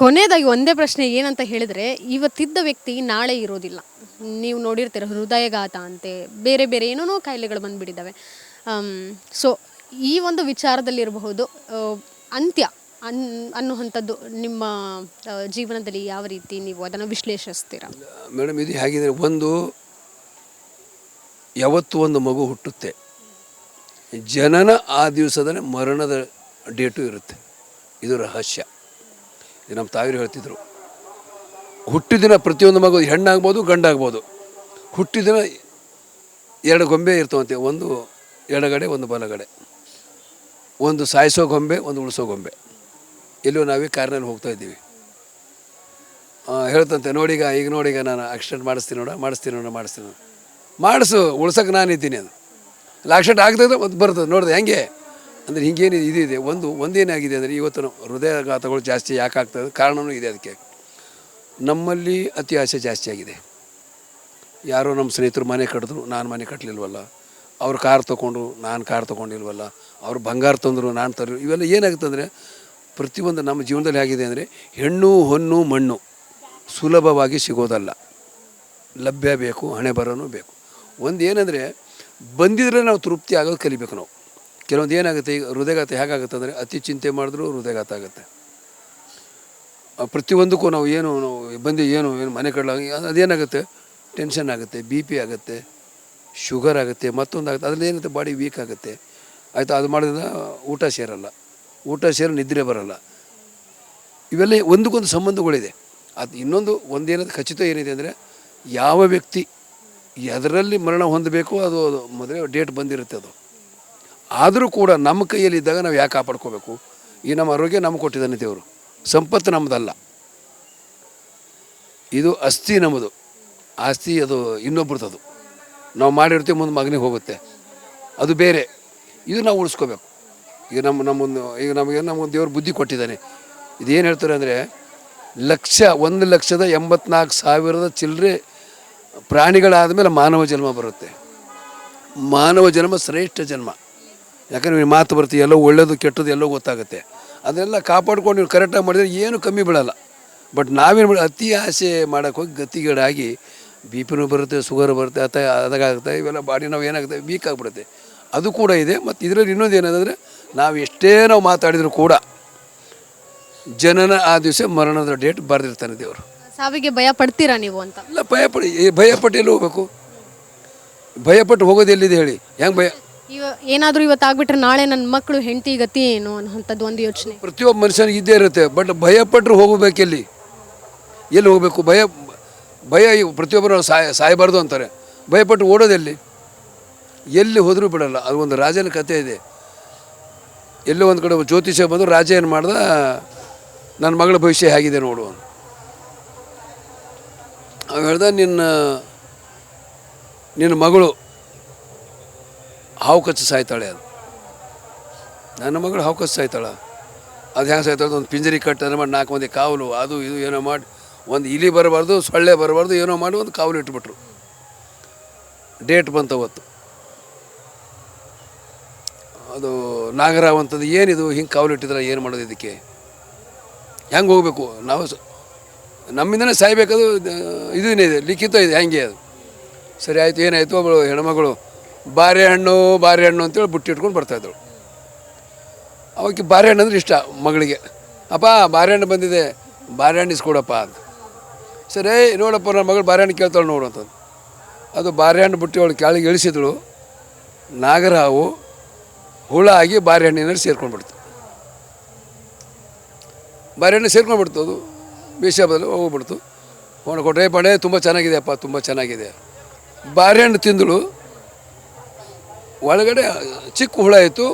ಕೊನೆಯದಾಗಿ ಒಂದೇ ಪ್ರಶ್ನೆ ಏನಂತ ಹೇಳಿದರೆ, ಇವತ್ತಿದ್ದ ವ್ಯಕ್ತಿ ನಾಳೆ ಇರೋದಿಲ್ಲ. ನೀವು ನೋಡಿರ್ತೀರ, ಹೃದಯಘಾತ ಅಂತೆ, ಬೇರೆ ಬೇರೆ ಏನೇನೋ ಕಾಯಿಲೆಗಳು ಬಂದುಬಿಟ್ಟಿದ್ದಾವೆ. ಸೊ ಈ ಒಂದು ವಿಚಾರದಲ್ಲಿರಬಹುದು ಅಂತ್ಯ ಅನ್ನುವಂಥದ್ದು ನಿಮ್ಮ ಜೀವನದಲ್ಲಿ ಯಾವ ರೀತಿ ನೀವು ಅದನ್ನು ವಿಶ್ಲೇಷಿಸ್ತೀರಾ? ಮೇಡಮ್, ಇದು ಹೇಗಿದೆ, ಯಾವತ್ತು ಒಂದು ಮಗು ಹುಟ್ಟುತ್ತೆ, ಜನನ ಆ ದಿವಸದಲ್ಲೇ ಮರಣದ ಡೇಟು ಇರುತ್ತೆ. ಇದು ರಹಸ್ಯ. ಇದು ನಮ್ಮ ತಾಯಿರು ಹೇಳ್ತಿದ್ರು. ಹುಟ್ಟಿದಿನ ಪ್ರತಿಯೊಂದು ಮಗು ಹೆಣ್ಣಾಗ್ಬೋದು ಗಂಡಾಗ್ಬೋದು, ಹುಟ್ಟಿದಿನ 2 ಗೊಂಬೆ ಇರ್ತವಂತೆ, ಒಂದು ಎಡಗಡೆ ಒಂದು ಬಲಗಡೆ, ಒಂದು ಸಾಯಿಸೋ ಗೊಂಬೆ ಒಂದು ಉಳಿಸೋ ಗೊಂಬೆ. ಎಲ್ಲೋ ನಾವೇ ಕಾರ್ನಲ್ಲಿ ಹೋಗ್ತಾ ಇದ್ದೀವಿ, ಹೇಳ್ತಂತೆ, ಈಗ ನೋಡೀಗ ನಾನು ಆಕ್ಸಿಡೆಂಟ್ ಮಾಡಿಸ್ತೀನಿ ಮಾಡಿಸು, ಉಳ್ಸೋಕೆ ನಾನಿದ್ದೀನಿ. ಅದು ಆಕ್ಸಿಡೆಂಟ್ ಆಗ್ತದೆ ಮತ್ತು ಬರ್ತದೆ, ನೋಡಿದೆ ಹೆಂಗೆ ಅಂದರೆ ಹಿಂಗೇನಿದೆ, ಇದಿದೆ. ಒಂದೇನಾಗಿದೆ ಅಂದರೆ, ಇವತ್ತು ಹೃದಯಾಘಾತಗಳು ಜಾಸ್ತಿ ಯಾಕೆ ಆಗ್ತದೆ, ಕಾರಣವೂ ಇದೆ. ಅದಕ್ಕೆ ನಮ್ಮಲ್ಲಿ ಅತಿ ಆಸೆ ಜಾಸ್ತಿ ಆಗಿದೆ. ಯಾರೋ ನಮ್ಮ ಸ್ನೇಹಿತರು ಮನೆ ಕಟ್ಟಿದ್ರು, ನಾನು ಮನೆ ಕಟ್ಟಲಿಲ್ವಲ್ಲ, ಅವ್ರು ಕಾರ್ ತೊಗೊಂಡ್ರು, ನಾನು ಕಾರ್ ತೊಗೊಂಡಿಲ್ವಲ್ಲ, ಅವ್ರು ಬಂಗಾರ ತಂದರು, ನಾನು ತರಲಿ. ಇವೆಲ್ಲ ಏನಾಗುತ್ತೆ ಅಂದರೆ, ಪ್ರತಿಯೊಂದು ನಮ್ಮ ಜೀವನದಲ್ಲಿ ಹೇಗಿದೆ ಅಂದರೆ, ಹೆಣ್ಣು ಹೊನ್ನು ಮಣ್ಣು ಸುಲಭವಾಗಿ ಸಿಗೋದಲ್ಲ, ಲಭ್ಯ ಬೇಕು, ಹಣೆ ಬರೋನು ಬೇಕು. ಒಂದು ಏನಂದರೆ, ಬಂದಿದ್ರೆ ನಾವು ತೃಪ್ತಿ ಆಗೋದು ಕಲಿಬೇಕು ನಾವು. ಕೆಲವೊಂದು ಏನಾಗುತ್ತೆ, ಈಗ ಹೃದಯಘಾತ ಹೇಗಾಗುತ್ತೆ ಅಂದರೆ, ಅತಿ ಚಿಂತೆ ಮಾಡಿದ್ರೂ ಹೃದಯಘಾತ ಆಗುತ್ತೆ. ಪ್ರತಿಯೊಂದಕ್ಕೂ ನಾವು ಏನು ಮನೆ ಕಟ್ಟಲಾಗಿ ಅದೇನಾಗುತ್ತೆ, ಟೆನ್ಷನ್ ಆಗುತ್ತೆ, BP ಆಗುತ್ತೆ, ಶುಗರ್ ಆಗುತ್ತೆ, ಮತ್ತೊಂದು ಆಗುತ್ತೆ. ಅದ್ರಲ್ಲಿ ಏನಾಗುತ್ತೆ, ಬಾಡಿ ವೀಕ್ ಆಗುತ್ತೆ. ಆಯಿತು, ಅದು ಮಾಡಿದ್ರೆ ಊಟ ಸೇರಿ ನಿದ್ರೆ ಬರಲ್ಲ. ಇವೆಲ್ಲ ಒಂದಕ್ಕೊಂದು ಸಂಬಂಧಗಳಿದೆ. ಅದು ಒಂದೇನದು ಖಚಿತ ಏನಿದೆ ಅಂದರೆ, ಯಾವ ವ್ಯಕ್ತಿ ಎದರಲ್ಲಿ ಮರಣ ಹೊಂದಬೇಕು ಅದು ಮೊದಲೇ ಡೇಟ್ ಬಂದಿರುತ್ತೆ. ಆದರೂ ಕೂಡ ನಮ್ಮ ಕೈಯಲ್ಲಿದ್ದಾಗ ನಾವು ಯಾಕೆ ಕಾಪಾಡ್ಕೋಬೇಕು? ಈ ನಮ್ಮ ಆರೋಗ್ಯ ನಮ್ಗೆ ಕೊಟ್ಟಿದ್ದಾನೆ ದೇವರು, ಸಂಪತ್ತು ನಮ್ಮದಲ್ಲ. ಇದು ಆಸ್ತಿ ನಮ್ಮದು, ಆಸ್ತಿ ಅದು ಇನ್ನೊಬ್ರದ್ದು. ನಾವು ಮಾಡಿರ್ತೀವಿ, ಮುಂದೆ ಮಗನಿಗೆ ಹೋಗುತ್ತೆ, ಅದು ಬೇರೆ. ಇದು ನಾವು ಉಳಿಸ್ಕೋಬೇಕು. ಈಗ ನಮಗೊಂದು ದೇವರು ಬುದ್ಧಿ ಕೊಟ್ಟಿದ್ದಾನೆ. ಇದೇನು ಹೇಳ್ತಾರೆ ಅಂದರೆ 1,84,000 ಚಿಲ್ಲರೆ ಪ್ರಾಣಿಗಳಾದ ಮೇಲೆ ಮಾನವ ಜನ್ಮ ಬರುತ್ತೆ. ಮಾನವ ಜನ್ಮ ಶ್ರೇಷ್ಠ ಜನ್ಮ. ಯಾಕಂದರೆ ನೀವು ಮಾತು ಬರ್ತೀವಿ, ಎಲ್ಲೋ ಒಳ್ಳೇದು ಕೆಟ್ಟದ್ದು ಎಲ್ಲೋ ಗೊತ್ತಾಗುತ್ತೆ. ಅದನ್ನೆಲ್ಲ ಕಾಪಾಡ್ಕೊಂಡು ನೀವು ಕರೆಕ್ಟಾಗಿ ಮಾಡಿದರೆ ಏನು ಕಮ್ಮಿ ಬೀಳಲ್ಲ. ಬಟ್ ನಾವೇನು ಮಾಡಿ ಅತಿ ಆಸೆ ಮಾಡೋಕ್ಕೆ ಹೋಗಿ ಗತಿಗೇಡಾಗಿ BP ಬರುತ್ತೆ, ಶುಗರ್ ಬರುತ್ತೆ, ಅದಾಗುತ್ತೆ, ಇವೆಲ್ಲ ಬಾಡಿ ನಾವು ಏನಾಗುತ್ತೆ ವೀಕ್ ಆಗಿಬಿಡುತ್ತೆ. ಅದು ಕೂಡ ಇದೆ. ಮತ್ತು ಇದರಲ್ಲಿ ಇನ್ನೊಂದು ಏನಂದರೆ ನಾವು ಎಷ್ಟೇ ನಾವು ಮಾತಾಡಿದರೂ ಕೂಡ ಜನನ ಆ ದಿವಸ ಮರಣದ ಡೇಟ್ ಬರೆದಿರ್ತಾನೆ ದೇವರು. ಸಾವಿಗೆ ಭಯ ಪಡ್ತೀರಾ ನೀವು ಅಂತ? ಇಲ್ಲ, ಭಯಪಟ್ಟು ಎಲ್ಲಿ ಹೋಗ್ಬೇಕು? ಭಯಪಟ್ಟು ಹೋಗೋದು ಎಲ್ಲಿದೆ ಹೇಳಿ? ಹೆಂಗೆ ಭಯ? ಏನಾದರೂ ಇವತ್ತು ಆಗ್ಬಿಟ್ರೆ ನಾಳೆ ನನ್ನ ಮಕ್ಕಳು ಹೆಂಡತಿ ಗತಿ ಏನು ಅನ್ನೋಂಥದ್ದು ಒಂದು ಯೋಚನೆ ಪ್ರತಿಯೊಬ್ಬ ಮನುಷ್ಯನಿಗೆ ಇದ್ದೇ ಇರುತ್ತೆ. ಬಟ್ ಭಯಪಟ್ಟರು ಹೋಗಬೇಕು ಎಲ್ಲಿ ಹೋಗಬೇಕು? ಭಯ ಪ್ರತಿಯೊಬ್ಬರು ಸಾಯಬಾರ್ದು ಅಂತಾರೆ. ಭಯಪಟ್ಟು ಓಡೋದೆಲ್ಲಿ? ಎಲ್ಲಿ ಹೋದರೂ ಬಿಡಲ್ಲ. ಅದು ಒಂದು ರಾಜನ ಕಥೆ ಇದೆ. ಎಲ್ಲೋ ಒಂದು ಕಡೆ ಜ್ಯೋತಿಷ್ಯ ಬಂದು ರಾಜ ಏನು ಮಾಡ್ದ, ನನ್ನ ಮಗಳ ಭವಿಷ್ಯ ಹೇಗಿದೆ ನೋಡು. ಅವ ಹೇಳ್ದ, ನಿನ್ನ ಮಗಳು ಹಾವು ಕಚ್ಚಿ ಸಾಯ್ತಾಳೆ. ಅದು ನನ್ನ ಮಗಳು ಹಾವು ಕಚ್ಚಿ ಸಾಯ್ತಾಳೆ. ಅದು ಹೆಂಗೆ ಸಾಯ್ತಾಳೆ? ಒಂದು ಪಿಂಜರಿ ಕಟ್ಟನ್ನು ಮಾಡಿ 4 ಮಂದಿ ಕಾವಲು, ಅದು ಇದು ಏನೋ ಮಾಡಿ, ಒಂದು ಇಲಿ ಬರಬಾರ್ದು, ಸೊಳ್ಳೆ ಬರಬಾರ್ದು, ಏನೋ ಮಾಡಿ ಒಂದು ಕಾವಲು ಇಟ್ಬಿಟ್ರು. ಡೇಟ್ ಬಂತು ಅವತ್ತು. ಅದು ನಾಗರಾವಂಥದ್ದು ಏನಿದು ಹಿಂಗೆ ಕಾವಲು ಇಟ್ಟಿದ್ರೆ ಏನು ಮಾಡೋದು? ಇದಕ್ಕೆ ಹೆಂಗೆ ಹೋಗಬೇಕು? ನಾವು ನಮ್ಮಿಂದನೇ ಸಾಯ್ಬೇಕದು. ಇದನ್ನೇ ಇದೆ, ಲಿಖಿತ ಇದೆ, ಹೆಂಗೆ ಅದು. ಸರಿ ಆಯಿತು. ಏನಾಯಿತು, ಒಬ್ಬಳು ಹೆಣ್ಮಗಳು ಬಾರೆಹಣ್ಣು ಅಂತೇಳಿ ಬುಟ್ಟಿಟ್ಕೊಂಡು ಬರ್ತಾಯಿದ್ದಳು. ಅವಕ್ಕೆ ಬಾರೆಹಣ್ಣು ಅಂದರೆ ಇಷ್ಟ ಮಗಳಿಗೆ. ಅಪ್ಪ ಬಾರೆಹಣ್ಣು ಬಂದಿದೆ, ಬಾರೆಹಣ್ಣು ಇಸ್ಕೊಡಪ್ಪ ಅಂತ. ಸರಿ ನೋಡಪ್ಪ, ನನ್ನ ಮಗಳು ಬಾರೆಹಣ್ಣು ಕೇಳ್ತಾಳೆ ನೋಡು ಅಂತಂದು. ಅದು ಬಾರೆಹಣ್ಣು ಬುಟ್ಟಿ ಅವಳು ಕೆಳಗೆ ಇಳಿಸಿದಳು. ನಾಗರಹಾವು ಹುಳ ಆಗಿ ಬಾರೆಹಣ್ಣಿನಲ್ಲಿ ಸೇರ್ಕೊಂಡ್ಬಿಡ್ತು. ಬಾರೆಹಣ್ಣು ಸೇರ್ಕೊಂಡ್ಬಿಡ್ತು. ಅದು ಬೇಷ ಬದಲು ಹೋಗ್ಬಿಡ್ತು. ಫೋನ್ ಕೊಟ್ಟರೆ, ಪಣೆ ತುಂಬ ಚೆನ್ನಾಗಿದೆ ಅಪ್ಪ, ತುಂಬ ಚೆನ್ನಾಗಿದೆ. ಬಾರೆಹಣ್ಣು ತಿಂದಳು. ಒಳಗಡೆ ಚಿಕ್ಕ ಹುಳ ಇತ್ತು.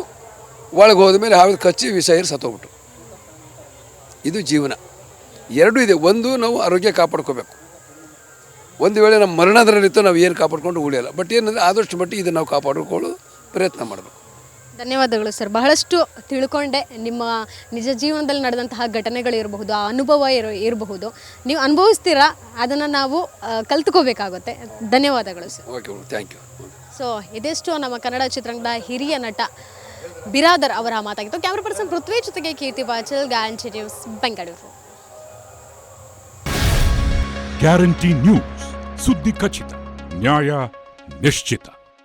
ಒಳಗೆ ಹೋದ ಮೇಲೆ ಹಾವಿನ ಕಚ್ಚಿ ವಿಷ ಏರಿ ಸತ್ತೋಗ್ಬಿಟ್ಟು. ಇದು ಜೀವನ. ಎರಡೂ ಇದೆ. ಒಂದು, ನಾವು ಆರೋಗ್ಯ ಕಾಪಾಡ್ಕೋಬೇಕು. ಒಂದು ವೇಳೆ ನಮ್ಮ ಮರಣದಲ್ಲಿತ್ತು, ನಾವು ಏನು ಕಾಪಾಡ್ಕೊಂಡು ಉಳಿಯಲ್ಲ. ಬಟ್ ಏನಂದರೆ ಆದಷ್ಟು ಮಟ್ಟಿಗೆ ಇದನ್ನು ನಾವು ಕಾಪಾಡಿಕೊಳ್ಳೋ ಪ್ರಯತ್ನ ಮಾಡಬೇಕು. ಧನ್ಯವಾದಗಳು ಸರ್. ಬಹಳಷ್ಟು ತಿಳ್ಕೊಂಡೆ. ನಿಮ್ಮ ನಿಜ ಜೀವನದಲ್ಲಿ ನಡೆದಂತಹ ಘಟನೆಗಳಿರಬಹುದು, ಆ ಅನುಭವ ಇರಬಹುದು, ನೀವು ಅನುಭವಿಸ್ತೀರಾ, ಅದನ್ನು ನಾವು ಕಲ್ತ್ಕೋಬೇಕಾಗುತ್ತೆ. ಧನ್ಯವಾದಗಳು sir. Okay, thank you. So ಇದೆಷ್ಟು ನಮ್ಮ ಕನ್ನಡ ಚಿತ್ರರಂಗದ ಹಿರಿಯ ನಟ ಬಿರಾದರ್ ಅವರ ಮಾತಾಗಿತ್ತು. ಕ್ಯಾಮ್ರಾ ಪರ್ಸನ್ ಪೃಥ್ವಿ ಜೊತೆಗೆ Keerthi Pachal, Guarantee News, Bengaluru. Guarantee News, ಸುದ್ದಿ ಖಚಿತ, ನ್ಯಾಯ ನಿಶ್ಚಿತ.